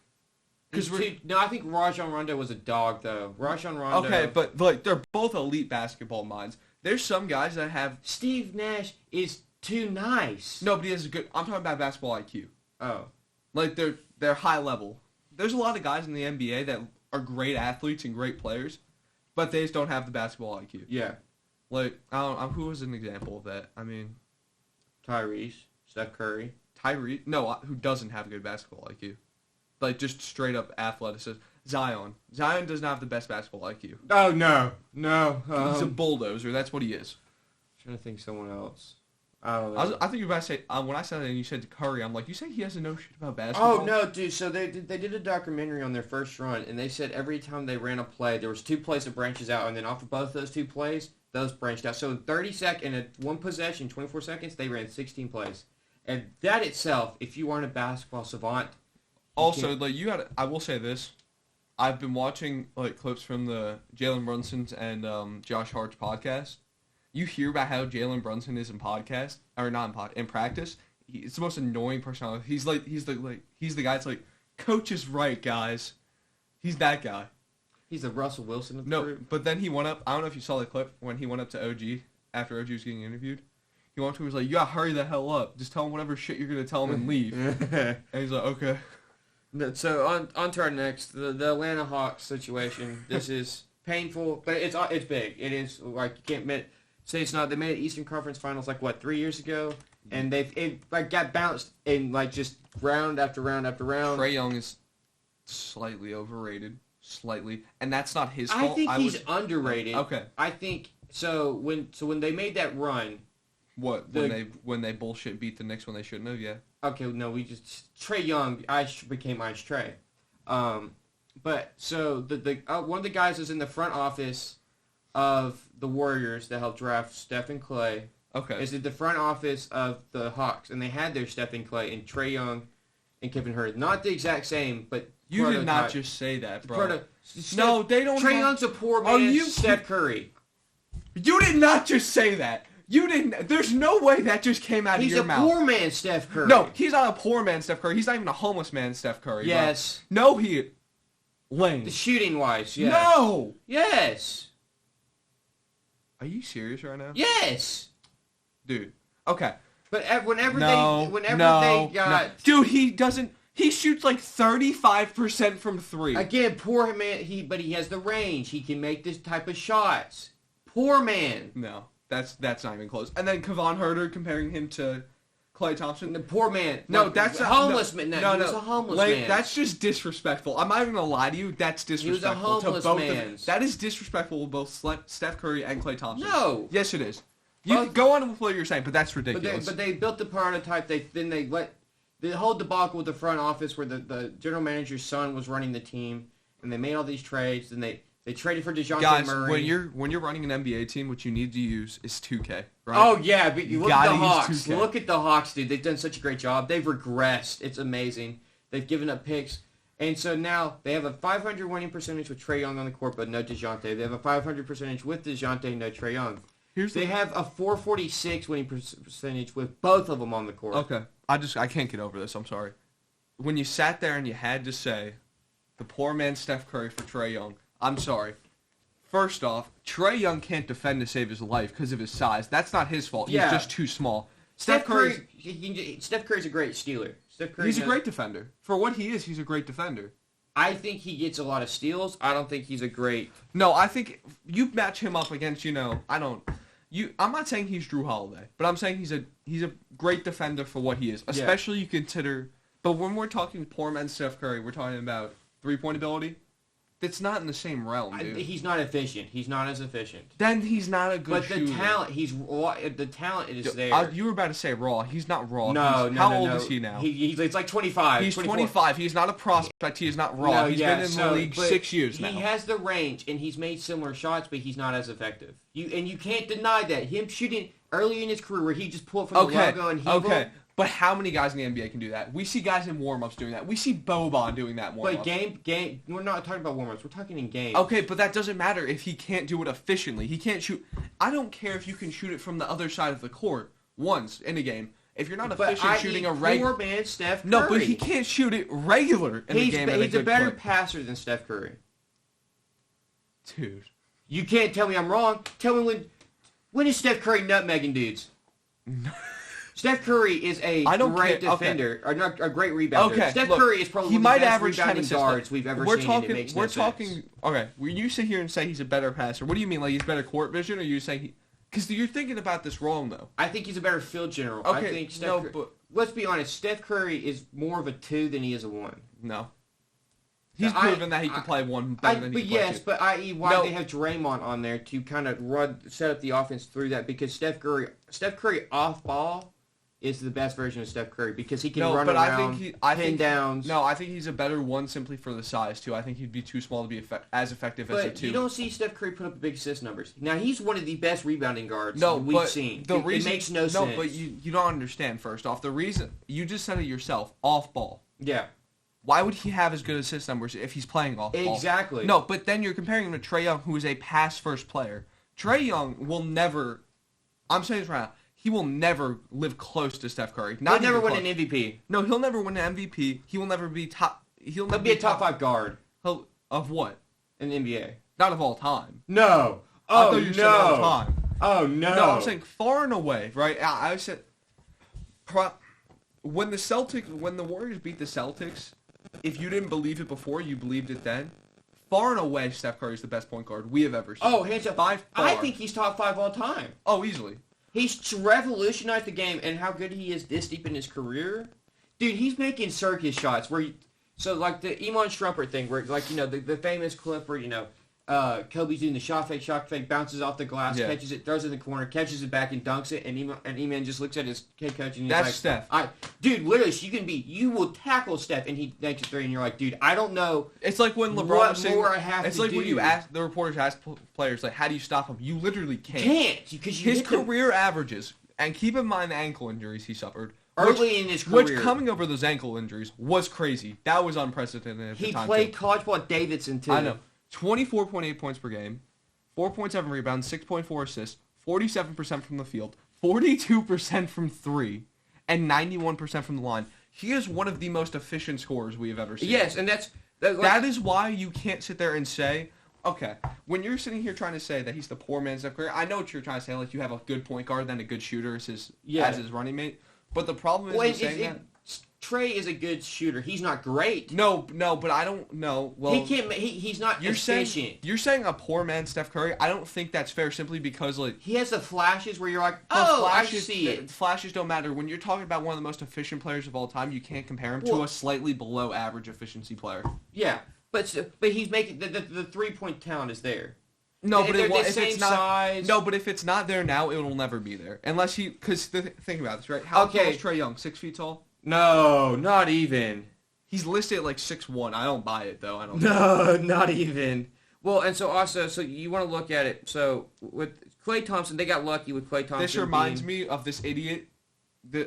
Speaker 1: No, I think Rajon Rondo was a dog, though. Rajon Rondo...
Speaker 2: Okay, but like they're both elite basketball minds. There's some guys that have...
Speaker 1: Steve Nash is too nice.
Speaker 2: No, but he has a good... I'm talking about basketball IQ.
Speaker 1: Oh.
Speaker 2: Like, they're high level. There's a lot of guys in the NBA that are great athletes and great players, but they just don't have the basketball IQ.
Speaker 1: Yeah.
Speaker 2: Like, I don't know, who was an example of that? I mean...
Speaker 1: Tyrese, Steph Curry.
Speaker 2: Who doesn't have a good basketball IQ? Like, just straight up athleticism. Zion. Zion does not have the best basketball IQ.
Speaker 1: Oh, no. No.
Speaker 2: He's a bulldozer. That's what he is.
Speaker 1: I'm trying to think someone else. I don't know.
Speaker 2: I think you were about to say, when I said that and you said Curry, I'm like, you say he doesn't know shit about basketball?
Speaker 1: Oh, no, dude. So they did a documentary on their first run, and they said every time they ran a play, there was 2 plays that branches out, and then off of both those 2 plays, those branched out. So in 30 seconds, in one possession, 24 seconds, they ran 16 plays. And that itself, if you aren't a basketball savant...
Speaker 2: Also, like, I will say this. I've been watching, like, clips from the Jalen Brunson's and Josh Hart's podcast. You hear about how Jalen Brunson is in podcast, or not in practice. It's the most annoying personality. He's the guy that's like, coach is right, guys. He's that guy.
Speaker 1: He's the Russell Wilson of the group.
Speaker 2: But then he went up. I don't know if you saw the clip when he went up to OG after OG was getting interviewed. He went up to him and was like, "You gotta hurry the hell up. Just tell him whatever shit you're gonna tell him and leave." And he's like, "Okay."
Speaker 1: So on to our next, the Atlanta Hawks situation. This is painful, but it's big. It is, like, you can't say it's not. They made it Eastern Conference Finals 3 years ago, and it got bounced in just round after round after round.
Speaker 2: Trae Young is slightly overrated, and that's not his fault.
Speaker 1: I think he's underrated.
Speaker 2: Okay.
Speaker 1: I think so. When they made that run,
Speaker 2: when they bullshit beat the Knicks when they shouldn't have, yeah.
Speaker 1: Okay, no, Trae Young. Became Ice Trae. But so the one of the guys is in the front office of the Warriors that helped draft Steph and Clay.
Speaker 2: Okay.
Speaker 1: Is at the front office of the Hawks, and they had their Steph and Clay and Trae Young and Kevin Herter. Not the exact same, but
Speaker 2: you did not just say that, bro.
Speaker 1: No,
Speaker 2: they don't.
Speaker 1: Trae Young's a poor man. Steph Curry.
Speaker 2: You did not just say that. You didn't. There's no way that just came out of your mouth.
Speaker 1: He's a poor man, Steph Curry.
Speaker 2: No, he's not a poor man, Steph Curry. He's not even a homeless man, Steph Curry.
Speaker 1: Yes.
Speaker 2: Bro. No, he. Lame.
Speaker 1: The shooting wise, yes.
Speaker 2: No.
Speaker 1: Yes.
Speaker 2: Are you serious right now?
Speaker 1: Yes.
Speaker 2: Dude. Okay.
Speaker 1: But whenever they got...
Speaker 2: Dude, he doesn't... He shoots 35% from 3.
Speaker 1: Again, poor man, but he has the range. He can make this type of shots. Poor man.
Speaker 2: No. That's not even close. And then Kevon Herter comparing him to Klay Thompson.
Speaker 1: The poor man.
Speaker 2: No, that's
Speaker 1: a homeless man. No, he was a homeless man.
Speaker 2: That's just disrespectful. I'm not even gonna lie to you. That's disrespectful.
Speaker 1: He was a homeless man.
Speaker 2: That is disrespectful to both Steph Curry and Klay Thompson.
Speaker 1: No.
Speaker 2: Yes, it is. You go on with what you're saying, but that's ridiculous.
Speaker 1: But they built the prototype. Then they let the whole debacle with the front office, where the general manager's son was running the team, and they made all these trades, and they They traded for DeJounte
Speaker 2: Guys,
Speaker 1: Murray.
Speaker 2: when you're running an NBA team, what you need to use is 2K, right?
Speaker 1: Oh yeah, but you look at
Speaker 2: gotta
Speaker 1: the
Speaker 2: use
Speaker 1: Hawks.
Speaker 2: 2K.
Speaker 1: Look at the Hawks, dude. They've done such a great job. They've regressed. It's amazing. They've given up picks. And so now they have a 500 winning percentage with Trae Young on the court, but no DeJounte. They have a 500 percentage with DeJounte, no Trae Young. They have a 446 winning percentage with both of them on the court.
Speaker 2: Okay. I can't get over this. I'm sorry. When you sat there and you had to say the poor man Steph Curry for Trae Young, I'm sorry. First off, Trae Young can't defend to save his life because of his size. That's not his fault. He's just too small. Steph Curry's
Speaker 1: a great stealer.
Speaker 2: He's a great defender. For what he is, he's a great defender.
Speaker 1: I think he gets a lot of steals. I don't think he's a great...
Speaker 2: No, I think you match him up against, I'm not saying he's Drew Holiday, but I'm saying he's a great defender for what he is. Especially you consider... But when we're talking poor man Steph Curry, we're talking about three-point ability. That's not in the same realm, dude.
Speaker 1: He's not efficient. He's not as efficient.
Speaker 2: Then he's not a good shooter.
Speaker 1: But the talent is there.
Speaker 2: You were about to say raw. He's not raw.
Speaker 1: How
Speaker 2: old is he now?
Speaker 1: He's like 25.
Speaker 2: He's
Speaker 1: 24.
Speaker 2: 25. He's not a prospect. He is not raw. He's been in the league 6 years now.
Speaker 1: He has the range, and he's made similar shots, but he's not as effective. You can't deny that. Him shooting early in his career where he just pulled from the logo and he
Speaker 2: But how many guys in the NBA can do that? We see guys in warm-ups doing that. We see Boban doing that warm-ups.
Speaker 1: But game, we're not talking about warm-ups. We're talking in game.
Speaker 2: Okay, but that doesn't matter if he can't do it efficiently. He can't shoot. I don't care if you can shoot it from the other side of the court once in a game. If you're not efficient shooting a regular...
Speaker 1: Poor man Steph Curry.
Speaker 2: No, but he can't shoot it regular in a game.
Speaker 1: He's a better passer than Steph Curry.
Speaker 2: Dude.
Speaker 1: You can't tell me I'm wrong. Tell me when is Steph Curry nutmegging dudes? Steph Curry is a great defender, or not a great rebounder.
Speaker 2: Okay,
Speaker 1: Steph Curry is probably one of the best rebounding guards we've ever seen. We're talking.
Speaker 2: Okay, when you sit here and say he's a better passer, what do you mean? Like he's better court vision, or you saying because you're thinking about this wrong though?
Speaker 1: I think he's a better field general.
Speaker 2: Okay,
Speaker 1: I think Steph but let's be honest. Steph Curry is more of a 2 than he is a 1.
Speaker 2: No. He's proven that he can play 1 better than he can play 2.
Speaker 1: But i.e. why they have Draymond on there to kind of set up the offense through that because Steph Curry off ball is the best version of Steph Curry because he can run around, pin downs.
Speaker 2: No, I think he's a better 1 simply for the size, too. I think he'd be too small to be as effective as a 2.
Speaker 1: But you don't see Steph Curry put up big assist numbers. Now, he's one of the best rebounding guards we've seen. It makes no sense.
Speaker 2: No, but you don't understand, first off. The reason, you just said it yourself, off ball.
Speaker 1: Yeah.
Speaker 2: Why would he have as good assist numbers if he's playing off ball?
Speaker 1: Exactly.
Speaker 2: No, but then you're comparing him to Trae Young, who is a pass-first player. Trae Young will never... I'm saying this right now. He will never live close to Steph Curry.
Speaker 1: He'll never win an MVP.
Speaker 2: No, he'll never win an MVP. He will never be top.
Speaker 1: He'll be a top 5 guard.
Speaker 2: Of what?
Speaker 1: In the NBA.
Speaker 2: Not of all time.
Speaker 1: No.
Speaker 2: I thought you said all time.
Speaker 1: Oh no.
Speaker 2: No, I'm saying far and away, right? I said when the Warriors beat the Celtics, if you didn't believe it before, you believed it then. Far and away, Steph Curry is the best point guard we have ever seen.
Speaker 1: Oh, hands up. I think he's top 5 all time.
Speaker 2: Oh, easily.
Speaker 1: He's revolutionized the game, and how good he is this deep in his career. Dude, he's making circus shots so like the Iman Shumpert thing, where like the famous clip where Kobe's doing the shot fake, bounces off the glass, catches it, throws it in the corner, catches it back and dunks it, and Iman just looks at his head coach and he's
Speaker 2: that's
Speaker 1: like,
Speaker 2: Steph.
Speaker 1: Dude, literally, you will tackle Steph, and he makes a 3, and you're like, dude, I don't know.
Speaker 2: It's like when LeBron
Speaker 1: what
Speaker 2: was saying,
Speaker 1: more I have
Speaker 2: it's
Speaker 1: to
Speaker 2: like
Speaker 1: do.
Speaker 2: when the reporters ask players like, how do you stop him? You literally can't.
Speaker 1: Because
Speaker 2: his career averages, and keep in mind the ankle injuries he suffered.
Speaker 1: Early in his career.
Speaker 2: Which, coming over those ankle injuries, was crazy. That was unprecedented at the time.
Speaker 1: He played college ball at Davidson, too.
Speaker 2: I know. 24.8 points per game, 4.7 rebounds, 6.4 assists, 47% from the field, 42% from 3, and 91% from the line. He is one of the most efficient scorers we have ever seen.
Speaker 1: Yes, and
Speaker 2: that is why you can't sit there and say, okay, when you're sitting here trying to say that he's the poor man's Steph Curry, I know what you're trying to say, like you have a good point guard, then a good shooter as his running mate. But the problem is that
Speaker 1: Trae is a good shooter. He's not great.
Speaker 2: No, but I don't know. Well,
Speaker 1: he can't. He's not efficient.
Speaker 2: You're saying a poor man Steph Curry. I don't think that's fair. Simply because
Speaker 1: he has the flashes where you're like, I see it.
Speaker 2: Flashes don't matter when you're talking about one of the most efficient players of all time. You can't compare him to a slightly below average efficiency player.
Speaker 1: Yeah, but he's making the 3-point talent is there.
Speaker 2: No, but if it's not,
Speaker 1: size.
Speaker 2: No, but if it's not there now, it will never be there unless because think about this, right? How tall is Trae Young? 6 feet tall?
Speaker 1: No, not even.
Speaker 2: He's listed at like 6'1". I don't buy it though.
Speaker 1: No, not even. Well, and so also, so you want to look at it. So with Klay Thompson, they got lucky with Klay Thompson.
Speaker 2: This reminds me of this idiot.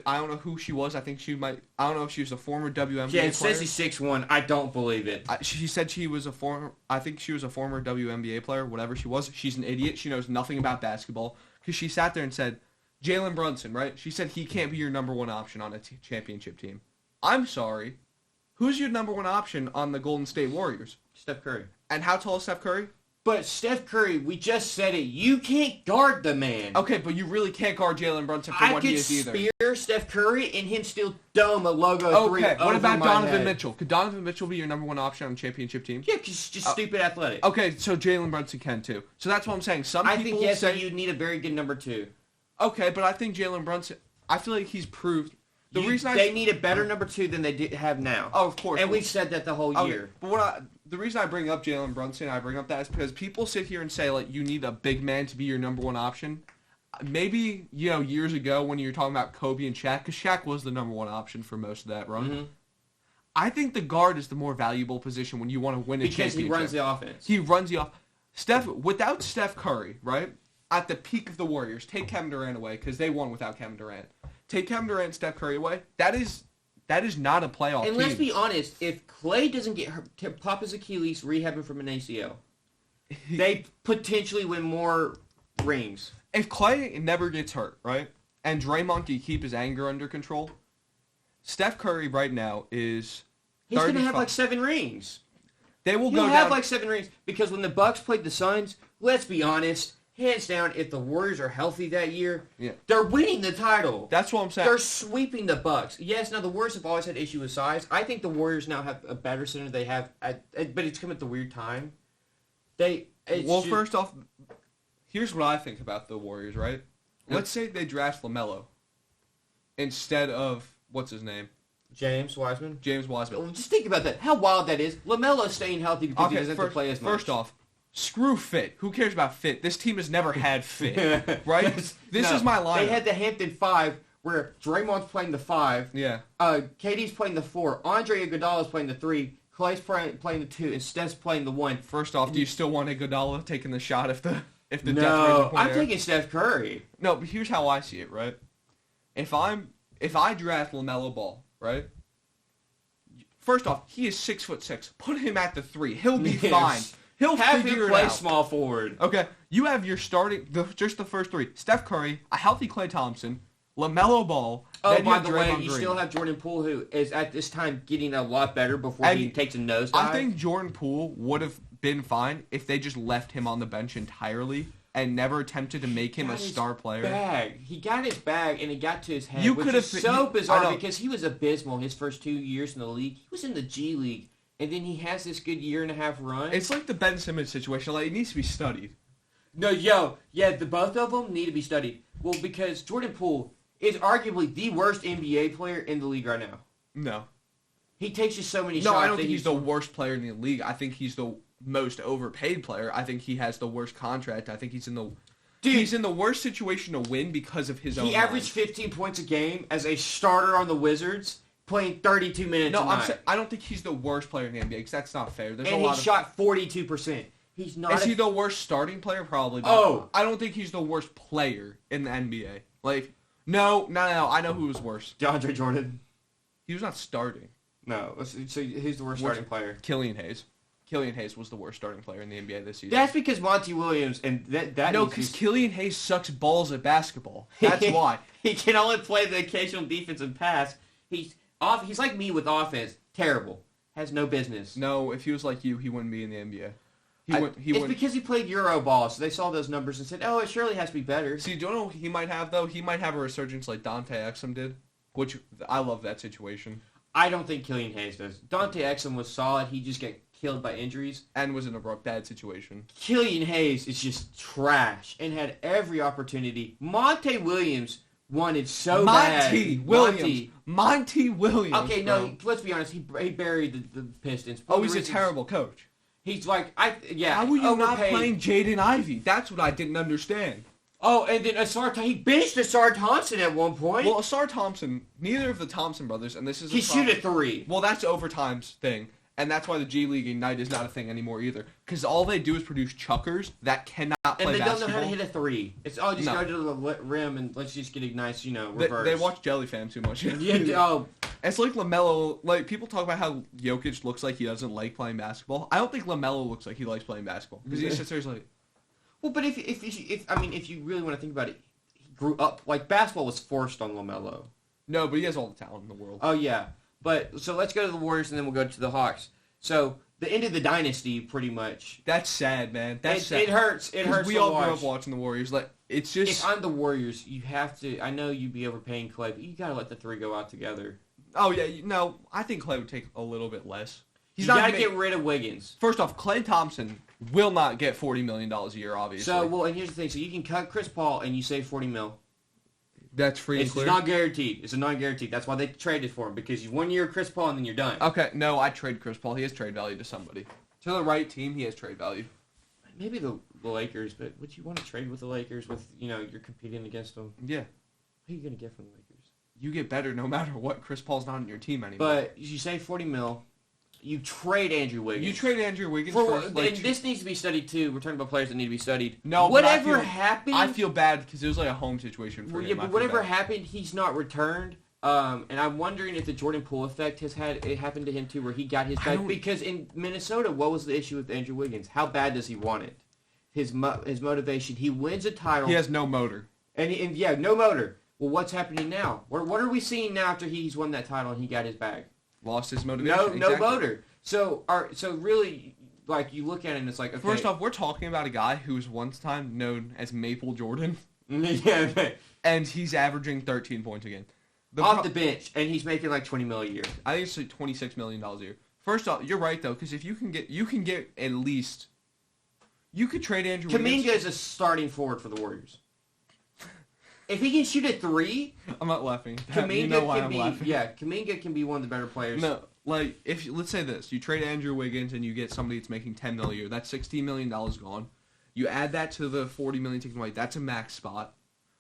Speaker 2: I don't know who she was. I think she might. I don't know if she was a former WNBA player.
Speaker 1: Yeah, it says he's 6'1". I don't believe it.
Speaker 2: She said she was a former. I think she was a former WNBA player. Whatever she was, she's an idiot. She knows nothing about basketball because she sat there and said, Jalen Brunson, right? She said he can't be your number one option on a championship team. I'm sorry. Who's your number one option on the Golden State Warriors?
Speaker 1: Steph Curry.
Speaker 2: And how tall is Steph Curry?
Speaker 1: But Steph Curry, we just said it. You can't guard the man.
Speaker 2: Okay, but you really can't guard Jalen Brunson for what he is either.
Speaker 1: I could spear Steph Curry and him still dome a logo 3
Speaker 2: Okay, what about Donovan
Speaker 1: head.
Speaker 2: Mitchell? Could Donovan Mitchell be your number one option on a championship team?
Speaker 1: Yeah, because he's just stupid athletic.
Speaker 2: Okay, so Jalen Brunson can too. So that's what I'm saying.
Speaker 1: I think, yes, you need a very good number 2.
Speaker 2: Okay, but I think Jalen Brunson, I feel like he's proved.
Speaker 1: They need a better number 2 than they have now.
Speaker 2: Oh, of course.
Speaker 1: And we've said that the whole year.
Speaker 2: But the reason I bring up Jalen Brunson, I bring up that is because people sit here and say, like, you need a big man to be your number one option. Maybe, years ago when you were talking about Kobe and Shaq, because Shaq was the number one option for most of that run. Mm-hmm. I think the guard is the more valuable position when you want to win a championship.
Speaker 1: Because he runs the offense.
Speaker 2: He runs the offense. Without Steph Curry, right, at the peak of the Warriors, take Kevin Durant away, because they won without Kevin Durant. Take Kevin Durant and Steph Curry away. That is not a playoff team.
Speaker 1: And let's be honest, if Klay doesn't get hurt, pop his Achilles, rehabbing from an ACL, they potentially win more rings.
Speaker 2: If Klay never gets hurt, right, and Draymond can keep his anger under control, Steph Curry right now is
Speaker 1: He's going to have like 7 rings.
Speaker 2: He'll
Speaker 1: have like 7 rings because when the Bucks played the Suns, let's be honest, hands down, if the Warriors are healthy that year, they're winning the title.
Speaker 2: That's what I'm saying.
Speaker 1: They're sweeping the Bucks. Yes, now the Warriors have always had issue with size. I think the Warriors now have a better center they have, but it's come at the weird time.
Speaker 2: First off, here's what I think about the Warriors, right? Let's say they draft LaMelo instead of, what's his name?
Speaker 1: James Wiseman.
Speaker 2: Just
Speaker 1: think about that. How wild that is. LaMelo's staying healthy because he doesn't have to play as much.
Speaker 2: First off, screw fit. Who cares about fit? This team has never had fit, right? This is my lineup.
Speaker 1: They had the Hampton 5 where Draymond's playing the 5.
Speaker 2: Yeah.
Speaker 1: KD's playing the 4. Andre Iguodala's playing the 3. Clay's playing the 2. And Steph's playing the 1.
Speaker 2: First off, do you still want Iguodala taking the shot if the
Speaker 1: No, I'm taking Steph Curry.
Speaker 2: No, but here's how I see it, right? If I draft LaMelo Ball, right? First off, he is 6'6". Put him at the 3. He'll be fine. He'll
Speaker 1: have
Speaker 2: figure
Speaker 1: him play
Speaker 2: it out.
Speaker 1: Small forward.
Speaker 2: Okay, you have your starting just the first 3: Steph Curry, a healthy Klay Thompson, LaMelo Ball.
Speaker 1: Oh, by the way, you still have Jordan Poole, who is at this time getting a lot better before he takes a nosedive.
Speaker 2: I think Jordan Poole would have been fine if they just left him on the bench entirely and never attempted to make him a star player.
Speaker 1: He got his bag, and it got to his head,
Speaker 2: which is
Speaker 1: so bizarre because he was abysmal his first 2 years in the league. He was in the G League, and then he has this good year-and-a-half run.
Speaker 2: It's like the Ben Simmons situation. Like, it needs to be studied.
Speaker 1: No, both of them need to be studied. Well, because Jordan Poole is arguably the worst NBA player in the league right now.
Speaker 2: No.
Speaker 1: He takes just so many shots.
Speaker 2: No, I don't think he's the worst player in the league. I think he's the most overpaid player. I think he has the worst contract. I think he's in the worst situation to win because of his own. He
Speaker 1: averaged 15 points a game as a starter on the Wizards, playing 32 minutes a night.
Speaker 2: I don't think he's the worst player in the NBA because that's not fair.
Speaker 1: He shot 42%. He's not.
Speaker 2: Is he the worst starting player? Probably. But I don't think he's the worst player in the NBA. Like, no. I know who was worse.
Speaker 1: DeAndre Jordan.
Speaker 2: He was not starting.
Speaker 1: No. So who's the worst starting player?
Speaker 2: Killian Hayes. Killian Hayes was the worst starting player in the NBA this season.
Speaker 1: That's because Monty Williams and that.
Speaker 2: No, because Killian Hayes sucks balls at basketball. That's why.
Speaker 1: He can only play the occasional defensive pass. He's like me with offense. Terrible. Has no business.
Speaker 2: No, if he was like you, he wouldn't be in the NBA.
Speaker 1: It's because he played Euro ball, so they saw those numbers and said, "Oh, it surely has to be better."
Speaker 2: See, do you know what he might have though? He might have a resurgence like Dante Exum did, which I love that situation.
Speaker 1: I don't think Killian Hayes does. Dante Exum was solid. He just got killed by injuries
Speaker 2: and was in a bad situation.
Speaker 1: Killian Hayes is just trash and had every opportunity. Monty Williams wanted so bad.
Speaker 2: Monty Williams.
Speaker 1: Okay, no, let's be honest. He buried the Pistons.
Speaker 2: He's a terrible coach.
Speaker 1: He's like,
Speaker 2: How were you not playing Jaden Ivey? That's what I didn't understand.
Speaker 1: Oh, and then he benched Asar Thompson at one point.
Speaker 2: Well, Asar Thompson, neither of the Thompson brothers, and this is
Speaker 1: he shoot a 3.
Speaker 2: Well, that's overtime's thing. And that's why the G League Ignite is not a thing anymore either. Because all they do is produce chuckers that cannot play basketball.
Speaker 1: And they don't know how to hit a three. It's all just go to the rim and let's just get Ignite, reverse.
Speaker 2: They watch Jellyfam too much. It's like LaMelo. Like, people talk about how Jokic looks like he doesn't like playing basketball. I don't think LaMelo looks like he likes playing basketball. Because he sits there, he's like...
Speaker 1: Well, but if you really want to think about it, he grew up... Like, basketball was forced on LaMelo.
Speaker 2: No, but he has all the talent in the world.
Speaker 1: Oh, yeah. But, so let's go to the Warriors and then we'll go to the Hawks. So, the end of the dynasty, pretty much.
Speaker 2: That's sad, man. That's sad.
Speaker 1: It hurts. It hurts.
Speaker 2: We all grew up watching the Warriors. Like, it's just...
Speaker 1: If I'm the Warriors, you have to... I know you'd be overpaying Clay, but you got to let the three go out together.
Speaker 2: Oh, yeah. No, I think Clay would take a little bit less.
Speaker 1: You got to get rid of Wiggins.
Speaker 2: First off, Klay Thompson will not get $40 million a year, obviously.
Speaker 1: So, and here's the thing. So, you can cut Chris Paul and you save $40 million.
Speaker 2: That's free and clear?
Speaker 1: It's not guaranteed. It's a non-guaranteed. That's why they traded for him, because you 1 year Chris Paul and then you're done.
Speaker 2: Okay, no, I'd trade Chris Paul. He has trade value to somebody. To the right team, he has trade value.
Speaker 1: Maybe the Lakers, but would you want to trade with the Lakers with, you're competing against them?
Speaker 2: Yeah.
Speaker 1: What are you going to get from the Lakers?
Speaker 2: You get better no matter what. Chris Paul's not on your team anymore.
Speaker 1: But you save $40 million. You trade Andrew Wiggins.
Speaker 2: You trade Andrew Wiggins
Speaker 1: and this needs to be studied too. We're talking about players that need to be studied.
Speaker 2: No,
Speaker 1: whatever happened,
Speaker 2: I feel bad because it was like a home situation for him.
Speaker 1: Yeah, but whatever happened, he's not returned. And I'm wondering if the Jordan Poole effect has happened to him too, where he got his back. Because in Minnesota, what was the issue with Andrew Wiggins? How bad does he want it? His motivation. He wins a title.
Speaker 2: He has no motor.
Speaker 1: And no motor. Well, what's happening now? What are we seeing now after he's won that title and he got his bag?
Speaker 2: Lost his motivation.
Speaker 1: No motor. So really, like, you look at it and it's like, okay.
Speaker 2: First off, we're talking about a guy who was once time known as Maple Jordan.
Speaker 1: Yeah.
Speaker 2: And he's averaging 13 points a game.
Speaker 1: Off the bench, and he's making like $20 million a year.
Speaker 2: I think it's like $26 million a year. First off, you're right though, because if you can get at least, you could trade Andrew Wiggins.
Speaker 1: Kuminga is a starting forward for the Warriors. If he can shoot a three,
Speaker 2: I'm not laughing.
Speaker 1: Kuminga can be one of the better players.
Speaker 2: No, like let's say this: you trade Andrew Wiggins and you get somebody that's making $10 million a year. That's $16 million gone. You add that to the $40 million taken away. That's a max spot.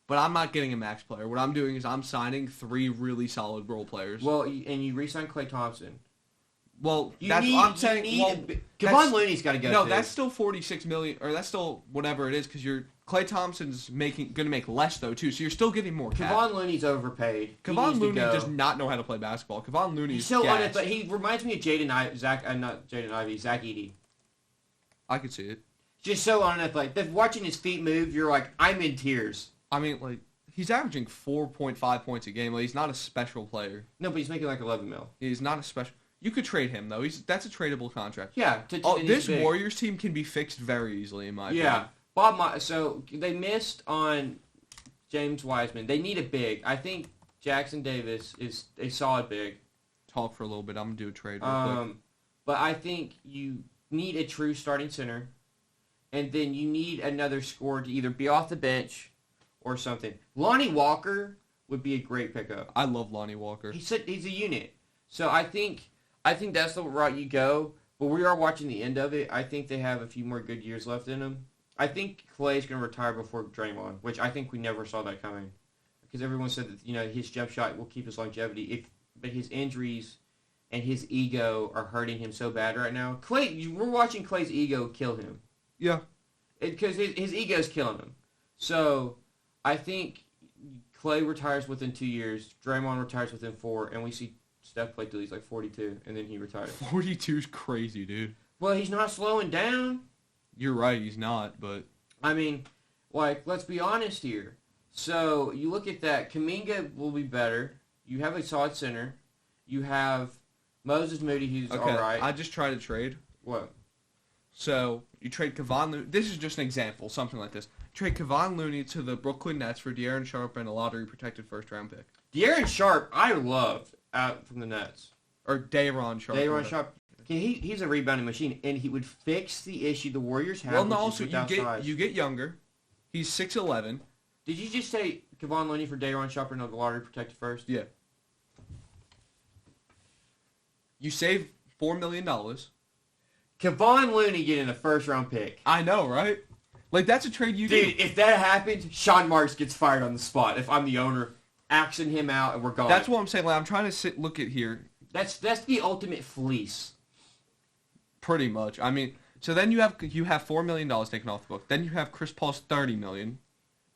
Speaker 2: But I'm not getting a max player. What I'm doing is I'm signing 3 really solid role players.
Speaker 1: Well, and you re-sign Klay Thompson.
Speaker 2: Well,
Speaker 1: Kevon Looney's got to go.
Speaker 2: No,
Speaker 1: too.
Speaker 2: that's still $46 million, or that's still whatever it is, because Klay Thompson's going to make less though too, so you're still getting more cap.
Speaker 1: Kevon Looney's overpaid.
Speaker 2: Kevon Looney does not know how to play basketball. Kevon Looney's
Speaker 1: so honest, but he reminds me of Zach Edey.
Speaker 2: I could see it.
Speaker 1: Just so unathletic. Watching his feet move, you're like, I'm in tears.
Speaker 2: I mean, like, he's averaging 4.5 points a game. Like, he's not a special player.
Speaker 1: No, but he's making like $11 million.
Speaker 2: He's not a special. You could trade him though. That's a tradable contract.
Speaker 1: Yeah.
Speaker 2: This Warriors team can be fixed very easily, in my opinion.
Speaker 1: Yeah. So they missed on James Wiseman. They need a big. I think Jackson Davis is a solid big.
Speaker 2: Talk for a little bit. I'm gonna do a trade real quick.
Speaker 1: But I think you need a true starting center, and then you need another scorer to either be off the bench or something. Lonnie Walker would be a great pickup.
Speaker 2: I love Lonnie Walker.
Speaker 1: He's a unit. So I think that's the route you go. But we are watching the end of it. I think they have a few more good years left in them. I think Clay's going to retire before Draymond, which I think we never saw that coming. Because everyone said that, his jump shot will keep his longevity. But his injuries and his ego are hurting him so bad right now. We're watching Clay's ego kill him.
Speaker 2: Yeah.
Speaker 1: Because his ego's killing him. So I think Clay retires within 2 years, Draymond retires within 4, and we see Steph play till he's like 42, and then he retires.
Speaker 2: 42 is crazy, dude.
Speaker 1: Well, he's not slowing down.
Speaker 2: You're right, he's not, but...
Speaker 1: I mean, let's be honest here. So, you look at that, Kuminga will be better. You have a solid center. You have Moses Moody, who's all right.
Speaker 2: I just tried to trade.
Speaker 1: What?
Speaker 2: So, you trade Kevon Looney. This is just an example, something like this. Trade Kevon Looney to the Brooklyn Nets for De'Aaron Sharp and a lottery-protected first-round pick.
Speaker 1: De'Aaron Sharp, I love out from the Nets.
Speaker 2: Or Day'Ron Sharp.
Speaker 1: Day'Ron Sharp. He's a rebounding machine, and he would fix the issue the Warriors have.
Speaker 2: Well, no, also, you get younger. He's 6'11".
Speaker 1: Did you just say Kevon Looney for Day'Ron Sharp and the lottery-protected first?
Speaker 2: Yeah. You save $4 million.
Speaker 1: Kevon Looney getting a first-round pick.
Speaker 2: I know, right? Like, that's a trade you do.
Speaker 1: Dude, if that happens, Sean Marks gets fired on the spot. If I'm the owner, axing him out, and we're gone.
Speaker 2: That's what I'm saying. Like, I'm trying to look at here.
Speaker 1: That's the ultimate fleece.
Speaker 2: Pretty much. I mean, so then you have $4 million taken off the book. Then you have Chris Paul's $30 million.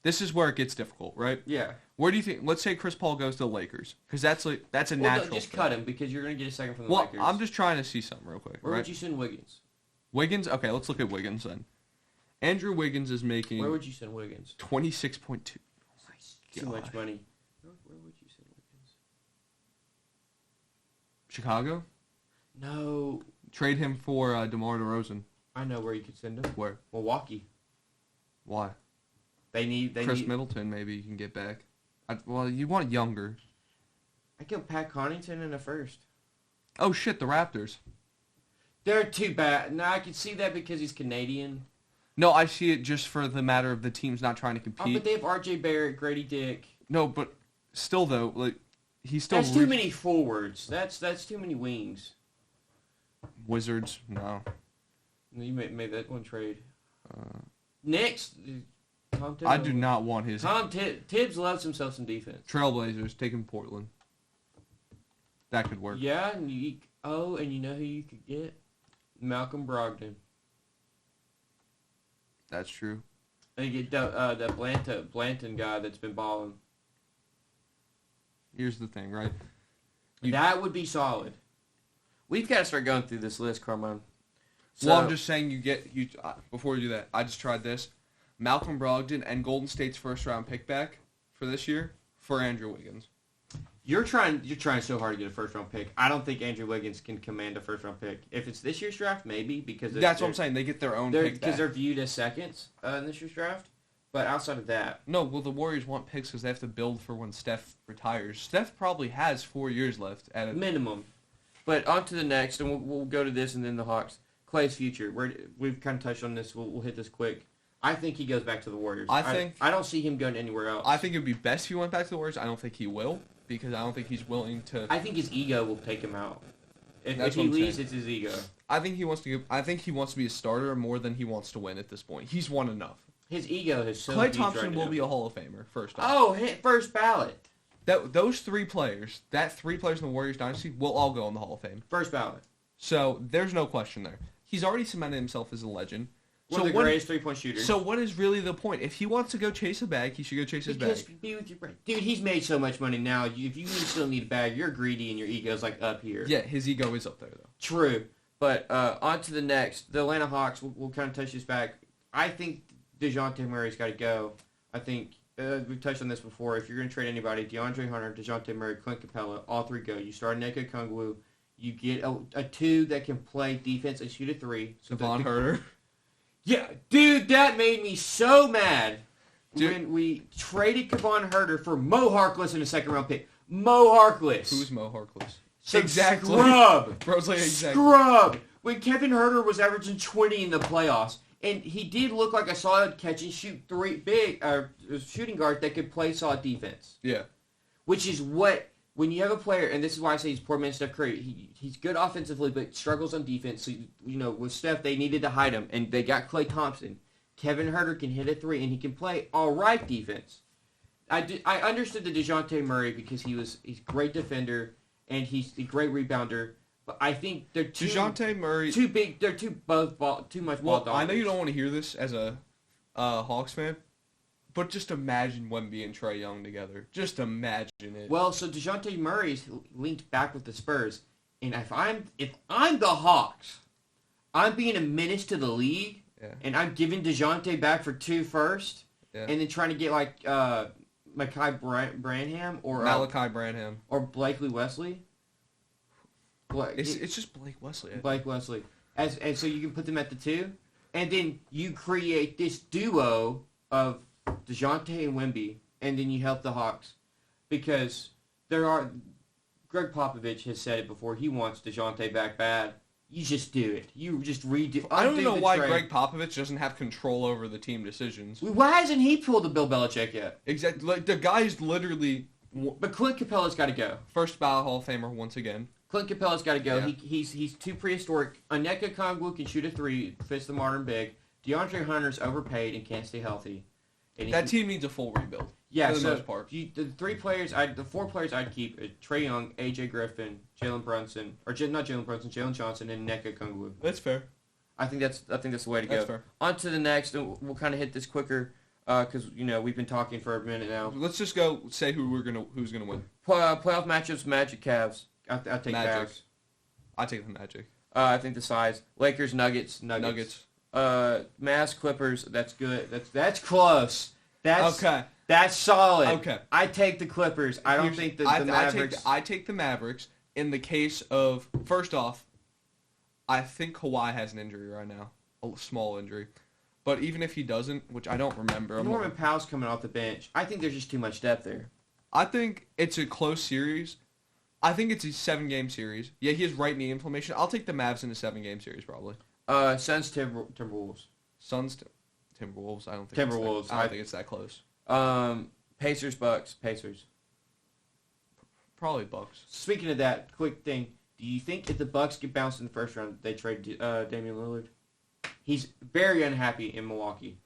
Speaker 2: This is where it gets difficult, right?
Speaker 1: Yeah.
Speaker 2: Where do you think? Let's say Chris Paul goes to the Lakers, because that's a natural.
Speaker 1: Just
Speaker 2: fit.
Speaker 1: cut him because you're going to get a second from the
Speaker 2: Well,
Speaker 1: Lakers.
Speaker 2: I'm just trying to see something real quick.
Speaker 1: Where
Speaker 2: right?
Speaker 1: would you send Wiggins?
Speaker 2: Wiggins. Okay, let's look at Wiggins then. Andrew Wiggins is making.
Speaker 1: Where would you send Wiggins?
Speaker 2: 26.2.
Speaker 1: Too much money. Where would you send Wiggins?
Speaker 2: Chicago.
Speaker 1: No.
Speaker 2: Trade him for DeMar DeRozan.
Speaker 1: I know where you could send him.
Speaker 2: Where?
Speaker 1: Milwaukee.
Speaker 2: Why?
Speaker 1: They need
Speaker 2: Chris Middleton. Maybe you can get back. Well, you want younger.
Speaker 1: I get Pat Connaughton in the first.
Speaker 2: Oh shit! The Raptors.
Speaker 1: They're too bad. No, I can see that because he's Canadian.
Speaker 2: No, I see it just for the matter of the teams not trying to compete.
Speaker 1: Oh, but they have R.J. Barrett, Grady Dick.
Speaker 2: No, but still though, like he's still.
Speaker 1: That's too many forwards. That's too many wings.
Speaker 2: Wizards, no.
Speaker 1: You made that one trade. Next, Tom Thibodeau.
Speaker 2: I do not want his.
Speaker 1: Tibbs loves himself some defense.
Speaker 2: Trailblazers taking Portland. That could work.
Speaker 1: Yeah, and you know who you could get? Malcolm Brogdon.
Speaker 2: That's true.
Speaker 1: And you get that Blanton guy that's been balling.
Speaker 2: Here's the thing, right?
Speaker 1: That would be solid. We've got to start going through this list, Carmine. So,
Speaker 2: well, I'm just saying before you do that, I just tried this. Malcolm Brogdon and Golden State's first round pick back for this year for Andrew Wiggins.
Speaker 1: You're trying so hard to get a first round pick. I don't think Andrew Wiggins can command a first round pick. If it's this year's draft, maybe because
Speaker 2: that's what I'm saying. They get their own pick
Speaker 1: because they're viewed as seconds in this year's draft. But outside of that,
Speaker 2: no. Well, the Warriors want picks because they have to build for when Steph retires. Steph probably has 4 years left at a
Speaker 1: minimum. But on to the next, and we'll go to this and then the Hawks. Clay's future. We've kind of touched on this. We'll hit this quick. I think he goes back to the Warriors. I don't see him going anywhere else.
Speaker 2: I think it would be best if he went back to the Warriors. I don't think he will because I don't think he's willing to.
Speaker 1: I think his ego will take him out. If he leaves, it's his ego.
Speaker 2: I think he wants to be a starter more than he wants to win at this point. He's won enough.
Speaker 1: His ego is so
Speaker 2: Klay
Speaker 1: huge
Speaker 2: Thompson
Speaker 1: right
Speaker 2: will
Speaker 1: now.
Speaker 2: be a Hall of Famer first off.
Speaker 1: Oh, first ballot.
Speaker 2: Those three players in the Warriors dynasty will all go in the Hall of Fame.
Speaker 1: First ballot.
Speaker 2: So there's no question there. He's already cemented himself as a legend.
Speaker 1: One of the greatest three-point shooters.
Speaker 2: So what is really the point? If he wants to go chase a bag, he should go chase his bag.
Speaker 1: Be with your brain. Dude, he's made so much money now. If you still need a bag, you're greedy and your ego's like up here.
Speaker 2: Yeah, his ego is up there though.
Speaker 1: True. But on to the next. The Atlanta Hawks, we'll kind of touch this back. I think DeJounte Murray's got to go. I think we've touched on this before. If you're going to trade anybody, DeAndre Hunter, DeJounte Murray, Clint Capella, all three go. You start Nneka Okongwu. You get a two that can play defense and shoot a three.
Speaker 2: So Von Herter.
Speaker 1: Yeah, dude, that made me so mad when we traded Kevon Herter for Mo Harkless in a second-round pick. Mo Harkless.
Speaker 2: Who's Mo Harkless?
Speaker 1: Exactly. Scrub.
Speaker 2: Bro's like, exactly.
Speaker 1: Scrub. When Kevin Herter was averaging 20 in the playoffs, and he did look like a solid catch-and-shoot shooting guard that could play solid defense.
Speaker 2: Yeah.
Speaker 1: Which is what... When you have a player, and this is why I say he's poor man Steph Curry, he's good offensively, but struggles on defense. So, with Steph, they needed to hide him, and they got Klay Thompson. Kevin Herter can hit a three, and he can play all right defense. I understood the DeJounte Murray because he's a great defender, and he's a great rebounder. But I think they're
Speaker 2: DeJounte Murray
Speaker 1: too big. They're too much ball dominance.
Speaker 2: I know you don't want to hear this as a Hawks fan. But just imagine Wemby and Trae Young together. Just imagine it.
Speaker 1: Well, so DeJounte Murray's linked back with the Spurs, and if I'm the Hawks, I'm being a menace to the league, and I'm giving DeJounte back for 2 first, and then trying to get like Malachi Branham or Blakely Wesley.
Speaker 2: It's just Blake Wesley.
Speaker 1: Blake Wesley, and so you can put them at the 2, and then you create this duo of DeJounte and Wemby, and then you help the Hawks. Because Greg Popovich has said it before, he wants DeJounte back bad. You just do it. You just redo.
Speaker 2: I don't know why Greg Popovich doesn't have control over the team decisions.
Speaker 1: Why hasn't he pulled the Bill Belichick yet?
Speaker 2: Exactly. Like, the guy's literally...
Speaker 1: But Clint Capella's got to go.
Speaker 2: First ballot Hall of Famer once again.
Speaker 1: Clint Capella's got to go.
Speaker 2: Yeah.
Speaker 1: He's too prehistoric. Nneka Okongwu can shoot a three, fits the modern big. DeAndre Hunter's overpaid and can't stay healthy.
Speaker 2: That team needs a full rebuild.
Speaker 1: Yeah,
Speaker 2: for the
Speaker 1: so
Speaker 2: most part.
Speaker 1: the 4 players I'd keep are Trae Young, AJ Griffin, Jalen Brunson, or not Jalen Brunson, Jalen Johnson, and Nneka Okongwu.
Speaker 2: That's fair.
Speaker 1: I think that's the way to go.
Speaker 2: That's fair.
Speaker 1: On to the next, and we'll kind of hit this quicker because we've been talking for a minute now.
Speaker 2: Let's just go say who's gonna win.
Speaker 1: Playoff matchups: Magic, Cavs. I take
Speaker 2: Magic.
Speaker 1: Cavs.
Speaker 2: I take the Magic.
Speaker 1: I think the size. Lakers, Nuggets. Mavs, Clippers. That's good. That's close. That's
Speaker 2: okay.
Speaker 1: That's solid.
Speaker 2: Okay.
Speaker 1: I take the Clippers. I don't think the Mavericks.
Speaker 2: I take the Mavericks in the case of, first off, I think Kawhi has an injury right now, a small injury. But even if he doesn't, which I don't remember.
Speaker 1: Norman Powell's coming off the bench. I think there's just too much depth there.
Speaker 2: I think it's a close series. I think it's a 7-game series. Yeah, he has right knee inflammation. I'll take the Mavs in a 7-game series probably.
Speaker 1: Suns, Timberwolves.
Speaker 2: Suns, Timberwolves. I don't think
Speaker 1: Timberwolves.
Speaker 2: I don't think it's that close.
Speaker 1: Pacers, Bucks. Pacers.
Speaker 2: Probably Bucks.
Speaker 1: Speaking of that, quick thing. Do you think if the Bucks get bounced in the first round, they trade Damian Lillard? He's very unhappy in Milwaukee.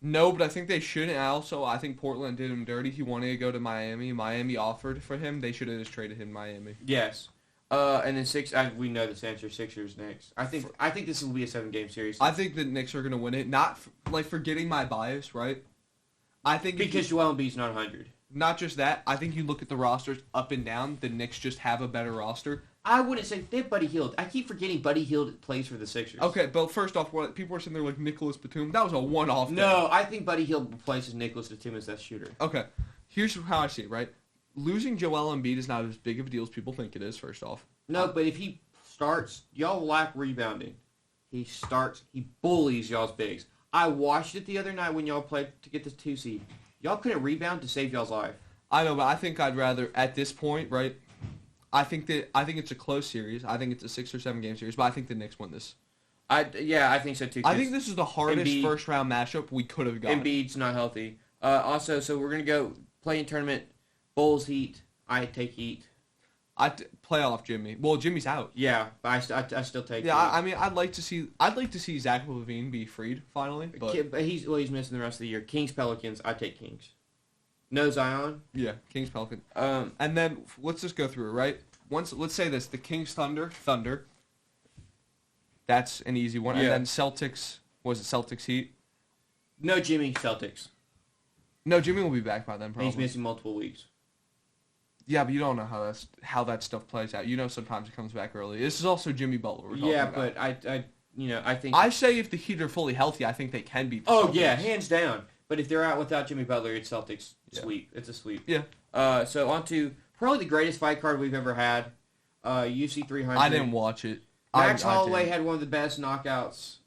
Speaker 2: No, but I think they should. And I think Portland did him dirty. He wanted to go to Miami. Miami offered for him. They should have just traded him to Miami.
Speaker 1: Yes. And then we know this answer. Sixers next. I think this will be a 7-game series.
Speaker 2: I think the Knicks are going to win it. Not forgetting my bias, right? I think
Speaker 1: because Joel Embiid's not 100.
Speaker 2: Not just that. I think you look at the rosters up and down. The Knicks just have a better roster.
Speaker 1: I wouldn't say they have Buddy Hield. I keep forgetting Buddy Hield plays for the Sixers.
Speaker 2: Okay, but first off, people were sitting there like Nicholas Batum. That was a one-off.
Speaker 1: No, I think Buddy Hield replaces Nicholas Batum as that shooter.
Speaker 2: Okay, here's how I see it. Right, losing Joel Embiid is not as big of a deal as people think it is. First off,
Speaker 1: no, but if he starts, y'all lack rebounding. He bullies y'all's bigs. I watched it the other night when y'all played to get this 2 seed. Y'all couldn't rebound to save y'all's life.
Speaker 2: I know, but I think I'd rather at this point, right? I think it's a close series. I think it's a 6 or 7 game series, but I think the Knicks win this.
Speaker 1: I think so too.
Speaker 2: I think this is the hardest first round matchup we could have gotten.
Speaker 1: Embiid's not healthy. Also, so we're gonna go play-in tournament. Bulls, Heat. I take Heat.
Speaker 2: Playoff Jimmy. Well, Jimmy's out.
Speaker 1: Yeah, but I still take.
Speaker 2: Yeah,
Speaker 1: Heat.
Speaker 2: I mean, I'd like to see Zach LaVine be freed finally. But
Speaker 1: he's missing the rest of the year. Kings, Pelicans. I take Kings. No Zion?
Speaker 2: Yeah, Kings, Pelicans. And then let's just go through it, right? Let's say this, the Kings, Thunder. That's an easy one.
Speaker 1: Yeah.
Speaker 2: And then Celtics, Celtics, Heat?
Speaker 1: No Jimmy, Celtics.
Speaker 2: No, Jimmy will be back by then, probably.
Speaker 1: He's missing multiple weeks.
Speaker 2: Yeah, but you don't know how that stuff plays out. You know sometimes it comes back early. This is also Jimmy Butler we're talking about.
Speaker 1: But I think...
Speaker 2: I say if the Heat are fully healthy, I think they can beat the
Speaker 1: Celtics.
Speaker 2: Celtics.
Speaker 1: Yeah, hands down. But if they're out without Jimmy Butler, it's Celtics sweep. It's a sweep.
Speaker 2: Yeah.
Speaker 1: So on to probably the greatest fight card we've ever had. UFC 300.
Speaker 2: I didn't watch it.
Speaker 1: Max Holloway had one of the best knockouts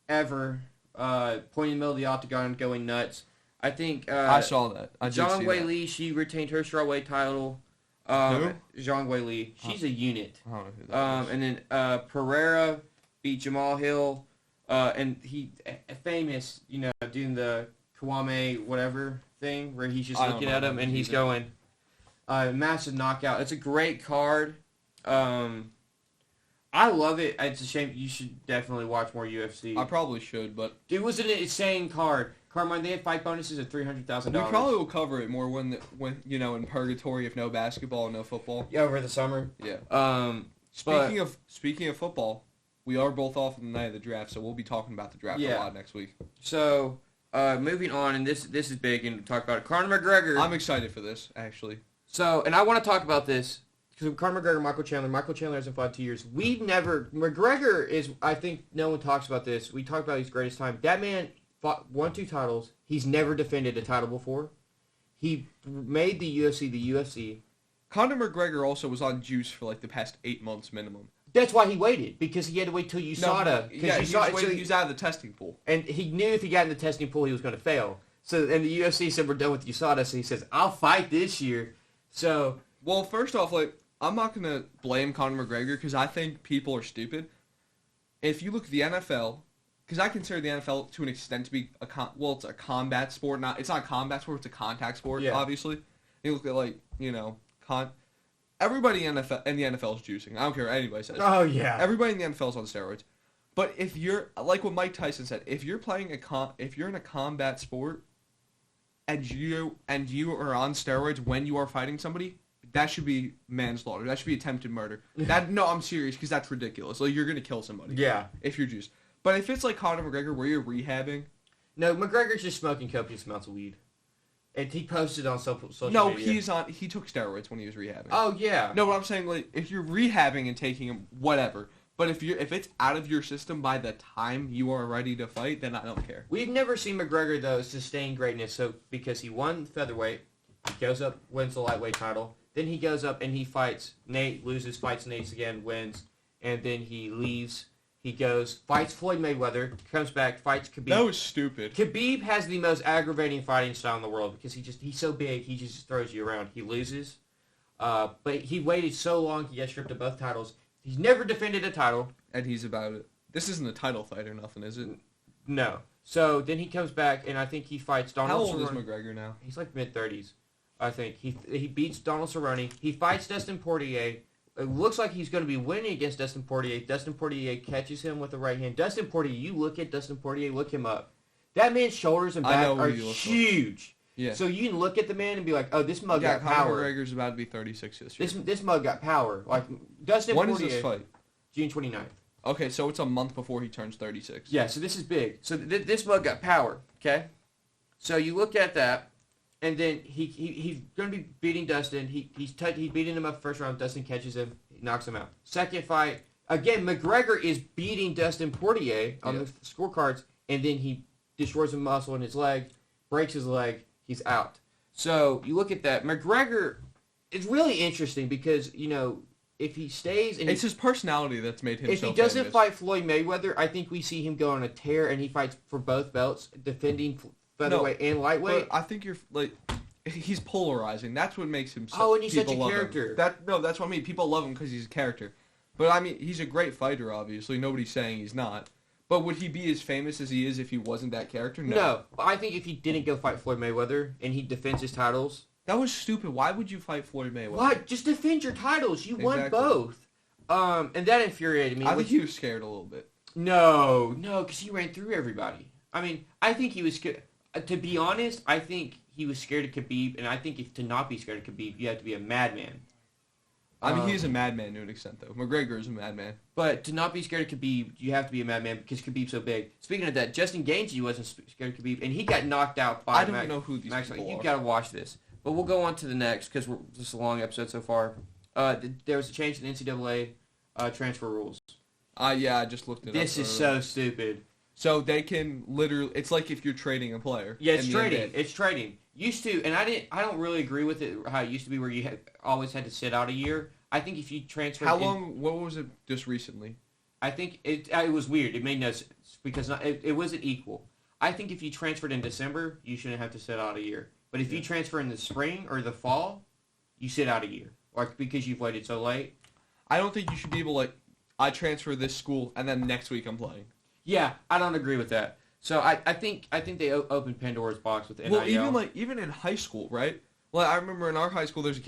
Speaker 1: ever. Pointing in the middle of the octagon, going nuts. I think...
Speaker 2: I saw that.
Speaker 1: Zhang Weili, she retained her strawweight title.
Speaker 2: Who?
Speaker 1: Zhang Weili. She's a unit.
Speaker 2: I don't know who that is.
Speaker 1: And then Pereira beat Jamal Hill. And he famous, doing the Kwame whatever thing where he's just looking at him and he's going, massive knockout. It's a great card. I love it. It's a shame. You should definitely watch more UFC.
Speaker 2: I probably should, but
Speaker 1: it was an insane card. Carmine, they had fight bonuses of $300,000.
Speaker 2: We probably will cover it more when in purgatory, if no basketball, no football.
Speaker 1: Yeah, over the summer.
Speaker 2: Yeah. Speaking of football, we are both off on the night of the draft, so we'll be talking about the draft a lot next week.
Speaker 1: So, moving on, and this is big, and talk about it. Conor McGregor.
Speaker 2: I'm excited for this, actually.
Speaker 1: So, and I want to talk about this, because Conor McGregor, Michael Chandler hasn't fought in 2 years. McGregor is, I think no one talks about this. We talk about his greatest time. That man won 2 titles. He's never defended a title before. He made the UFC the UFC.
Speaker 2: Conor McGregor also was on juice for the past 8 months minimum.
Speaker 1: That's why he waited, because he had to wait till USADA.
Speaker 2: He was out of the testing pool.
Speaker 1: And he knew if he got in the testing pool, he was going to fail. So, and the UFC said, we're done with USADA, so he says, I'll fight this year. So...
Speaker 2: Well, first off, I'm not going to blame Conor McGregor, because I think people are stupid. If you look at the NFL, because I consider the NFL to an extent to be it's a combat sport. It's not a combat sport, it's a contact sport, obviously. You look at, everybody in the NFL is juicing. I don't care what anybody says.
Speaker 1: Oh, yeah.
Speaker 2: Everybody in the NFL is on steroids. But if you're, like what Mike Tyson said, if you're playing if you're in a combat sport, and you are on steroids when you are fighting somebody, that should be manslaughter. That should be attempted murder. No, I'm serious, because that's ridiculous. Like, you're gonna kill somebody.
Speaker 1: Yeah.
Speaker 2: If you're juiced. But if it's like Conor McGregor where you're rehabbing.
Speaker 1: No, McGregor's just smoking copious amounts of weed. And he posted on social media.
Speaker 2: No, he took steroids when he was rehabbing.
Speaker 1: Oh, yeah.
Speaker 2: No, but I'm saying, like, if you're rehabbing and taking them, whatever. But if it's out of your system by the time you are ready to fight, then I don't care.
Speaker 1: We've never seen McGregor, though, sustain greatness. So because he won featherweight, he goes up, wins the lightweight title. Then he goes up and he fights Nate, loses, fights Nate again, wins. And then he leaves. He goes, fights Floyd Mayweather, comes back, fights Khabib.
Speaker 2: That was stupid.
Speaker 1: Khabib has the most aggravating fighting style in the world because he's so big, he just throws you around. He loses. But he waited so long to get stripped of both titles. He's never defended a title.
Speaker 2: And he's about it. This isn't a title fight or nothing, is it?
Speaker 1: No. So then he comes back, and I think he fights Donald Cerrone.
Speaker 2: How old is McGregor now?
Speaker 1: He's like mid-30s, I think. He beats Donald Cerrone. He fights Dustin Poirier. It looks like he's going to be winning against Dustin Poirier. Dustin Poirier catches him with the right hand. Dustin Poirier, you look at Dustin Poirier, look him up. That man's shoulders and back are huge. Yeah. So you can look at the man and be like, oh, this mug got power.
Speaker 2: Conor McGregor's about to be 36 this year.
Speaker 1: This mug got power. Like Dustin Poirier.
Speaker 2: When is this fight?
Speaker 1: June 29th.
Speaker 2: Okay, so it's a month before he turns 36.
Speaker 1: Yeah, so this is big. So this mug got power, okay? So you look at that, and then he's going to be beating Dustin. He's beating him up first round. Dustin catches him, he knocks him out. Second fight, again, McGregor is beating Dustin Poirier on the scorecards, and then he destroys a muscle in his leg, breaks his leg, he's out. So you look at that. McGregor, it's really interesting because, you know, if he stays... and
Speaker 2: it's his personality that's made him so famous.
Speaker 1: If he doesn't fight Floyd Mayweather, I think we see him go on a tear, and he fights for both belts, defending featherweight and lightweight.
Speaker 2: But I think you're, like... He's polarizing. That's what makes him...
Speaker 1: and he's such a character.
Speaker 2: That's what I mean. People love him because he's a character. But, I mean, he's a great fighter, obviously. Nobody's saying he's not. But would he be as famous as he is if he wasn't that character? No.
Speaker 1: I think if he didn't go fight Floyd Mayweather, and he defends his titles...
Speaker 2: That was stupid. Why would you fight Floyd Mayweather?
Speaker 1: What? Just defend your titles. You won both. And that infuriated me.
Speaker 2: I think he was scared a little bit.
Speaker 1: No, because he ran through everybody. I mean, I think he was scared. To be honest, I think he was scared of Khabib, and I think to not be scared of Khabib, you have to be a madman.
Speaker 2: I mean, he's a madman to an extent, though. McGregor is a madman.
Speaker 1: But to not be scared of Khabib, you have to be a madman because Khabib's so big. Speaking of that, Justin Gaethje wasn't scared of Khabib, and he got knocked out by
Speaker 2: I don't know who these people are.
Speaker 1: You got to watch this. But we'll go on to the next because this is a long episode so far. There was a change in the NCAA transfer rules.
Speaker 2: Yeah, I just looked it up.
Speaker 1: This is so stupid.
Speaker 2: So they can literally... It's like if you're trading a player.
Speaker 1: Yeah, it's trading. It's trading. Used to, and I don't really agree with it, how it used to be where you always had to sit out a year. I think if you transfer...
Speaker 2: How long... What was it just recently?
Speaker 1: I think it was weird. It made no sense because it wasn't equal. I think if you transferred in December, you shouldn't have to sit out a year. But if you transfer in the spring or the fall, you sit out a year. Like, because you've waited so late.
Speaker 2: I don't think you should be able to, like, I transfer this school, and then next week I'm playing.
Speaker 1: Yeah, I don't agree with that. So I think they opened Pandora's box with NIL.
Speaker 2: Well, even in high school, right? Well, I remember in our high school, there's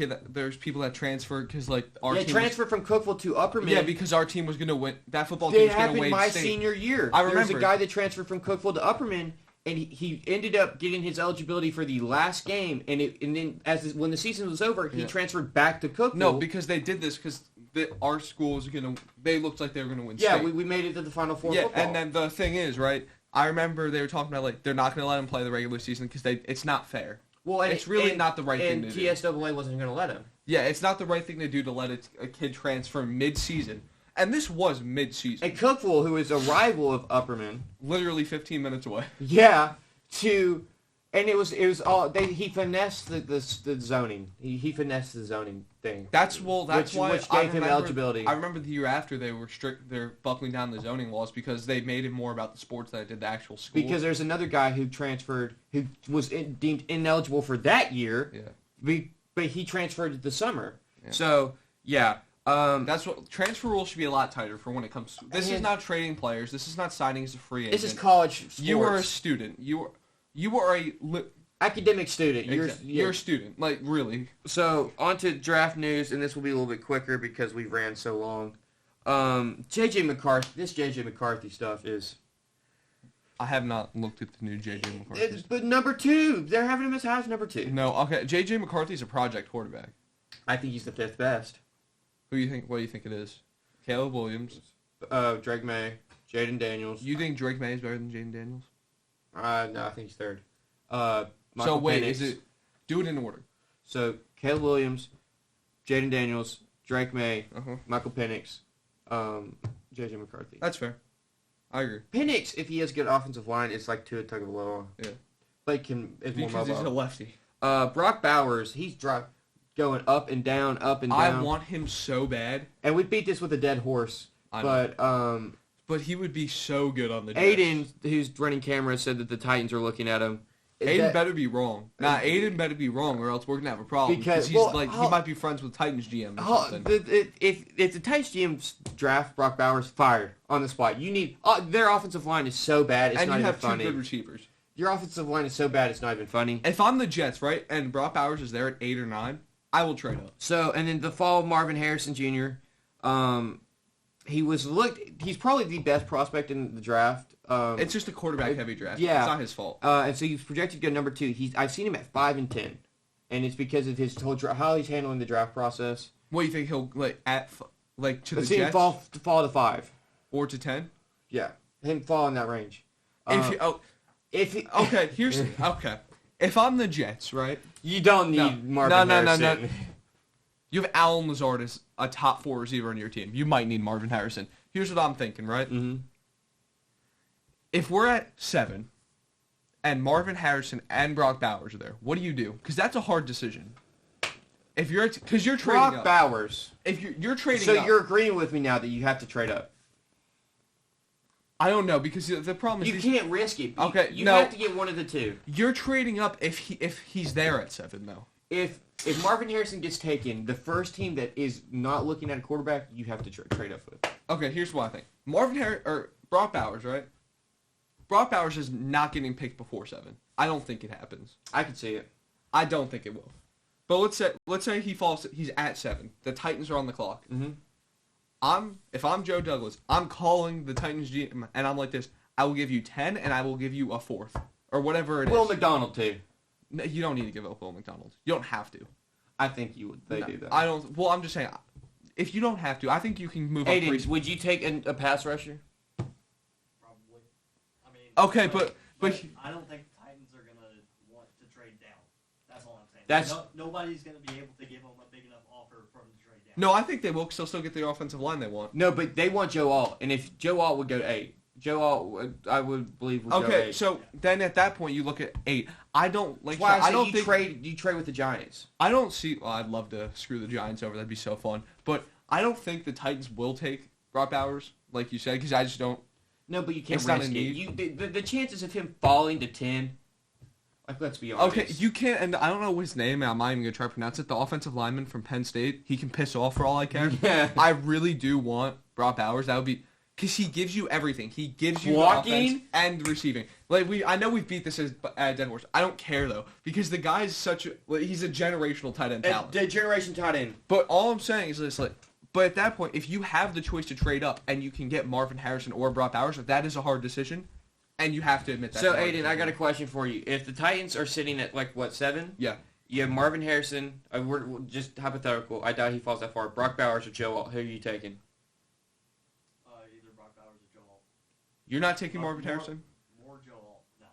Speaker 2: people that transferred because, like, our team
Speaker 1: transferred from Cookeville to Upperman.
Speaker 2: Yeah, because our team was going to win. That football team was going to win.
Speaker 1: It happened my senior year.
Speaker 2: I remember.
Speaker 1: There was a guy that transferred from Cookeville to Upperman, and he ended up getting his eligibility for the last game, and then when the season was over, he transferred back to Cookeville.
Speaker 2: No, because they did this because our school was going to... They looked like they were going to win
Speaker 1: state.
Speaker 2: Yeah,
Speaker 1: we made it to the Final Four
Speaker 2: football. And then the thing is, right, I remember they were talking about, like, they're not going to let him play the regular season because it's not fair. Well, it's really not the right thing to do.
Speaker 1: And TSAA wasn't going to let him.
Speaker 2: Yeah, it's not the right thing to do to let a kid transfer mid-season. And this was mid-season.
Speaker 1: And Cookeville, who is a rival of Upperman...
Speaker 2: Literally 15 minutes away.
Speaker 1: Yeah, and it was all he finessed the zoning. He finessed the zoning thing.
Speaker 2: That's why
Speaker 1: which gave him eligibility.
Speaker 2: I remember the year after they were they're buckling down the zoning laws because they made it more about the sports than it did the actual school.
Speaker 1: Because there's another guy who transferred who was deemed ineligible for that year.
Speaker 2: Yeah.
Speaker 1: But he transferred the summer. Yeah. So yeah.
Speaker 2: That's what transfer rules should be a lot tighter for when it comes to. This is not trading players. This is not signing as a free agent.
Speaker 1: This is college sports.
Speaker 2: You are a student. You are a
Speaker 1: academic student.
Speaker 2: You're a student. Like, really.
Speaker 1: So on to draft news, and this will be a little bit quicker because we ran so long. JJ McCarthy. This JJ McCarthy stuff is
Speaker 2: I have not looked at the new J.J. McCarthy.
Speaker 1: But number 2, they're having him as high as number 2.
Speaker 2: No, okay. J.J. McCarthy's a project quarterback.
Speaker 1: I think he's the 5th best.
Speaker 2: Who do you think? What do you think it is? Caleb Williams,
Speaker 1: Drake May, Jaden Daniels.
Speaker 2: You think Drake May is better than Jaden Daniels?
Speaker 1: No, I think he's 3rd.
Speaker 2: So wait,
Speaker 1: Penix.
Speaker 2: is it? Do it in order.
Speaker 1: So Caleb Williams, Jaden Daniels, Drake May,
Speaker 2: Uh-huh.
Speaker 1: Michael Penix, J.J. McCarthy.
Speaker 2: That's fair. I agree.
Speaker 1: Penix, if he has good offensive line, it's like Tua Tagovailoa.
Speaker 2: Yeah.
Speaker 1: Blake is more
Speaker 2: Because he's a
Speaker 1: mobile.
Speaker 2: lefty.
Speaker 1: Brock Bowers, he's going up and down, up and down.
Speaker 2: I want him so bad.
Speaker 1: And we beat this with a dead horse.
Speaker 2: I know.
Speaker 1: But
Speaker 2: But he would be so good on the Jets.
Speaker 1: Aiden, who's running camera, said that the Titans are looking at him.
Speaker 2: Aiden better be wrong. Aiden better be wrong, or else we're gonna have a problem. Because he's he might be friends with Titans GM or something.
Speaker 1: If the Titans GM draft Brock Bowers, fired on the spot. You need their offensive line is so bad it's
Speaker 2: and
Speaker 1: not
Speaker 2: you
Speaker 1: even
Speaker 2: have
Speaker 1: funny.
Speaker 2: two good receivers.
Speaker 1: Your offensive line is so bad it's not even funny.
Speaker 2: If I'm the Jets, right, and Brock Bowers is there at 8 or 9, I will trade up.
Speaker 1: So and then the fall, Marvin Harrison Jr. He's probably the best prospect in the draft.
Speaker 2: It's just a quarterback heavy draft.
Speaker 1: Yeah.
Speaker 2: It's not his fault.
Speaker 1: And so he's projected to go number 2. I've seen him at 5 and 10, and it's because of his whole how he's handling the draft process.
Speaker 2: What do you think he'll to
Speaker 1: Let's
Speaker 2: the
Speaker 1: see
Speaker 2: Jets
Speaker 1: him fall to 5.
Speaker 2: or to 10?
Speaker 1: Yeah, him fall in that range.
Speaker 2: If I'm the Jets, right?
Speaker 1: You don't need Marvin Harrison.
Speaker 2: No. You have Alan Lazard as a top 4 receiver on your team. You might need Marvin Harrison. Here's what I'm thinking, right?
Speaker 1: Mm-hmm.
Speaker 2: If we're at 7 and Marvin Harrison and Brock Bowers are there, what do you do? Because that's a hard decision. If you're trading
Speaker 1: Brock
Speaker 2: up.
Speaker 1: Bowers.
Speaker 2: If you're trading
Speaker 1: so
Speaker 2: up.
Speaker 1: You're agreeing with me now that you have to trade up.
Speaker 2: I don't know because the problem is
Speaker 1: you can't risk it. You
Speaker 2: no.
Speaker 1: have to get one of the two.
Speaker 2: You're trading up if he's there at 7 though.
Speaker 1: If Marvin Harrison gets taken, the first team that is not looking at a quarterback, you have to trade up with.
Speaker 2: Okay, here's what I think. Brock Bowers, right? Brock Bowers is not getting picked before 7. I don't think it happens.
Speaker 1: I can see it.
Speaker 2: I don't think it will. But let's say he's at 7. The Titans are on the clock.
Speaker 1: Mm-hmm.
Speaker 2: If I'm Joe Douglas, I'm calling the Titans GM and I'm like this. I will give you 10 and I will give you a 4th or whatever it is.
Speaker 1: Will McDonald too.
Speaker 2: No, you don't need to give up Will McDonald. You don't have to.
Speaker 1: I think you would. They do that.
Speaker 2: I don't. Well, I'm just saying. If you don't have to, I think you can move
Speaker 1: Aiden,
Speaker 2: up.
Speaker 1: would you take a pass rusher?
Speaker 3: Probably. I mean.
Speaker 2: Okay, but
Speaker 3: I don't think the Titans are gonna want to trade down. That's all I'm saying. Nobody's gonna be able to give them a big enough offer for them to trade down.
Speaker 2: No, I think they will because they'll still get the offensive line they want.
Speaker 1: No, but they want Joe Alt, and if Joe Alt would go to 8, Joe Alt, I would believe would go to 8.
Speaker 2: So then at that point you look at 8. I don't like.
Speaker 1: Why
Speaker 2: I don't
Speaker 1: you
Speaker 2: think
Speaker 1: trade with the Giants.
Speaker 2: I don't see. Well, I'd love to screw the Giants over. That'd be so fun. But I don't think the Titans will take Brock Bowers, like you said, because I just don't.
Speaker 1: No, but you can't
Speaker 2: It's not
Speaker 1: risk
Speaker 2: a
Speaker 1: it.
Speaker 2: need.
Speaker 1: The chances of him falling to 10, like let's be honest.
Speaker 2: Okay, you can't. And I don't know his name. And I'm not even gonna try to pronounce it. The offensive lineman from Penn State. He can piss off for all I care.
Speaker 1: Yeah.
Speaker 2: I really do want Brock Bowers. That would be. Because he gives you everything. He gives you
Speaker 1: Blocking
Speaker 2: the offense and receiving. I know we've beat this as dead horse. I don't care though because the guy's he's a generational tight end talent.
Speaker 1: The generation tight end.
Speaker 2: But all I'm saying is this: but at that point, if you have the choice to trade up and you can get Marvin Harrison or Brock Bowers, that is a hard decision, and you have to admit that.
Speaker 1: So Aiden, I got a question for you. If the Titans are sitting at 7?
Speaker 2: Yeah.
Speaker 1: You have Marvin Harrison. We're just hypothetical. I doubt he falls that far. Brock Bowers or Joe Alt. Who are you taking?
Speaker 3: Either Brock Bowers or Joe Alt.
Speaker 2: You're not taking Marvin Harrison?
Speaker 3: More Joe Alt. No.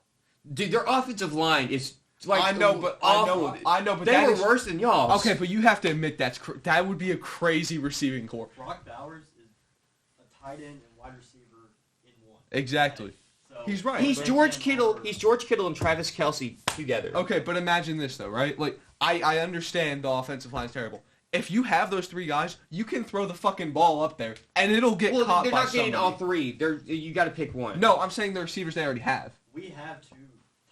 Speaker 1: Dude, their offensive line is like
Speaker 2: I know, but
Speaker 1: they
Speaker 2: that
Speaker 1: were
Speaker 2: is,
Speaker 1: worse than y'all.
Speaker 2: Okay, but you have to admit that would be a crazy receiving core.
Speaker 3: Brock Bowers is a tight end and wide receiver in one.
Speaker 2: Exactly.
Speaker 3: So
Speaker 2: He's right.
Speaker 1: He's
Speaker 2: but-
Speaker 1: George Kittle. He's George Kittle and Travis Kelce together.
Speaker 2: Okay, but imagine this though, right? Like I understand the offensive line's terrible. If you have those 3 guys, you can throw the fucking ball up there and it'll get caught
Speaker 1: they're
Speaker 2: by
Speaker 1: not getting
Speaker 2: somebody.
Speaker 1: all 3. You got to pick one.
Speaker 2: No, I'm saying the receivers they already have.
Speaker 3: we have 2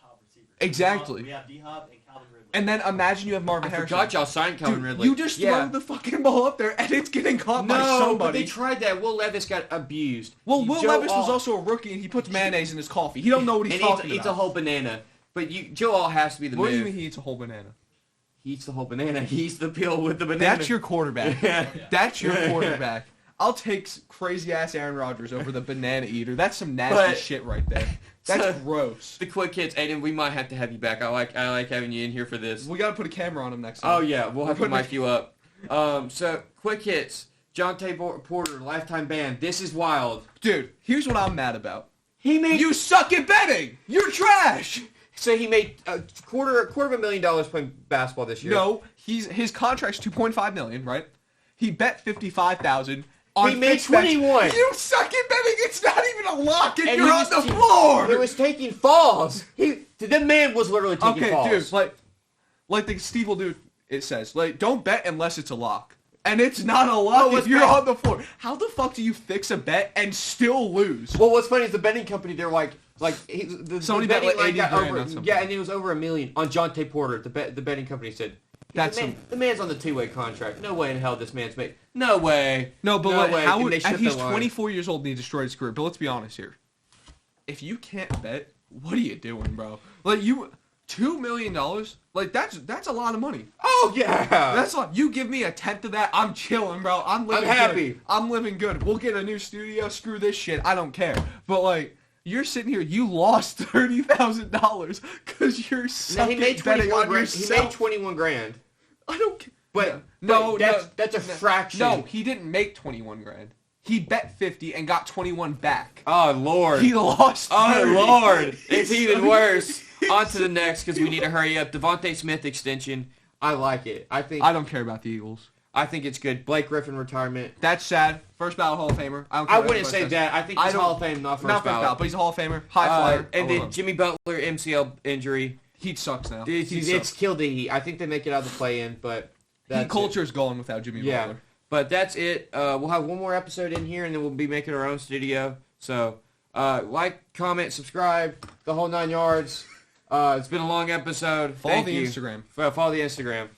Speaker 3: top receivers.
Speaker 2: Exactly.
Speaker 3: We have D-Hop and Calvin Ridley.
Speaker 2: And then imagine you have Marvin
Speaker 1: I
Speaker 2: Harrison.
Speaker 1: forgot y'all signed Calvin
Speaker 2: Dude,
Speaker 1: Ridley.
Speaker 2: you just throw the fucking ball up there and it's getting caught by
Speaker 1: No,
Speaker 2: somebody.
Speaker 1: but they tried that. Will Levis got abused.
Speaker 2: Will
Speaker 1: Joe
Speaker 2: Levis was
Speaker 1: Alt-
Speaker 2: also a rookie and he puts mayonnaise in his coffee. He don't know what he's
Speaker 1: and
Speaker 2: talking
Speaker 1: eats
Speaker 2: about.
Speaker 1: a whole banana. But Joe Alt has to be the
Speaker 2: What
Speaker 1: move.
Speaker 2: do you mean he eats a whole banana?
Speaker 1: He eats the whole banana. He eats the peel with the banana.
Speaker 2: That's your quarterback.
Speaker 1: Yeah.
Speaker 2: That's your quarterback. I'll take crazy ass Aaron Rodgers over the banana eater. That's some nasty shit right there. That's gross.
Speaker 1: The quick hits, Aiden. We might have to have you back. I like having you in here for this.
Speaker 2: We gotta put a camera on him next time.
Speaker 1: Oh yeah, we'll have to mic you up. So quick hits. Jonte Porter, lifetime ban. This is wild,
Speaker 2: dude. Here's what I'm mad about.
Speaker 1: You
Speaker 2: suck at betting. You're trash.
Speaker 1: So he made a quarter of $1,000,000 playing basketball this year.
Speaker 2: No, his contract's $2.5 million, right? He bet $55,000.
Speaker 1: He made 21.
Speaker 2: You suck at betting. It's not even a lock, and you're on the floor.
Speaker 1: He was taking falls. The man was literally taking falls.
Speaker 2: Okay, dude, like the Steve will do. It says, like, don't bet unless it's a lock. And it's not a lock if you're on the floor. How the fuck do you fix a bet and still lose?
Speaker 1: Well, what's funny is the betting company, they're like
Speaker 2: somebody bet like 80 grand on something.
Speaker 1: Yeah, and it was over $1 million on Jonte Porter. The betting company said, the man's on the two-way contract. No way in hell this man's made. No way.
Speaker 2: No, but if he's 24 years old and he destroyed his career. But let's be honest here. If you can't bet, what are you doing, bro? Like $2 million, like that's a lot of money.
Speaker 1: Oh yeah,
Speaker 2: that's a lot. You give me a tenth of that, I'm chilling, bro. I'm
Speaker 1: happy.
Speaker 2: Good. I'm living good. We'll get a new studio. Screw this shit. I don't care. But like, you're sitting here. You lost $30,000 because you're sucking betting on yourself.
Speaker 1: He made 21 grand.
Speaker 2: I don't care.
Speaker 1: But that's a fraction.
Speaker 2: No, he didn't make 21 grand. He bet 50 and got 21 back.
Speaker 1: Oh Lord.
Speaker 2: He lost 30.
Speaker 1: Oh Lord. It's even worse. On to the next because we need to hurry up. Devontae Smith extension. I like it. I
Speaker 2: don't care about the Eagles.
Speaker 1: I think it's good. Blake Griffin retirement.
Speaker 2: That's sad. First ballot Hall of Famer.
Speaker 1: I wouldn't say that. I think he's Hall of Fame, not first ballot.
Speaker 2: But he's a Hall of Famer. High flyer.
Speaker 1: And then Jimmy Butler MCL injury.
Speaker 2: He sucks now.
Speaker 1: It's killed the Heat. I think they make it out of the play-in, but
Speaker 2: Heat culture's gone without Jimmy Butler.
Speaker 1: But that's it. We'll have one more episode in here, and then we'll be making our own studio. So, like, comment, subscribe, the whole 9 yards. It's been a long episode.
Speaker 2: Follow the Instagram.
Speaker 1: Follow the Instagram.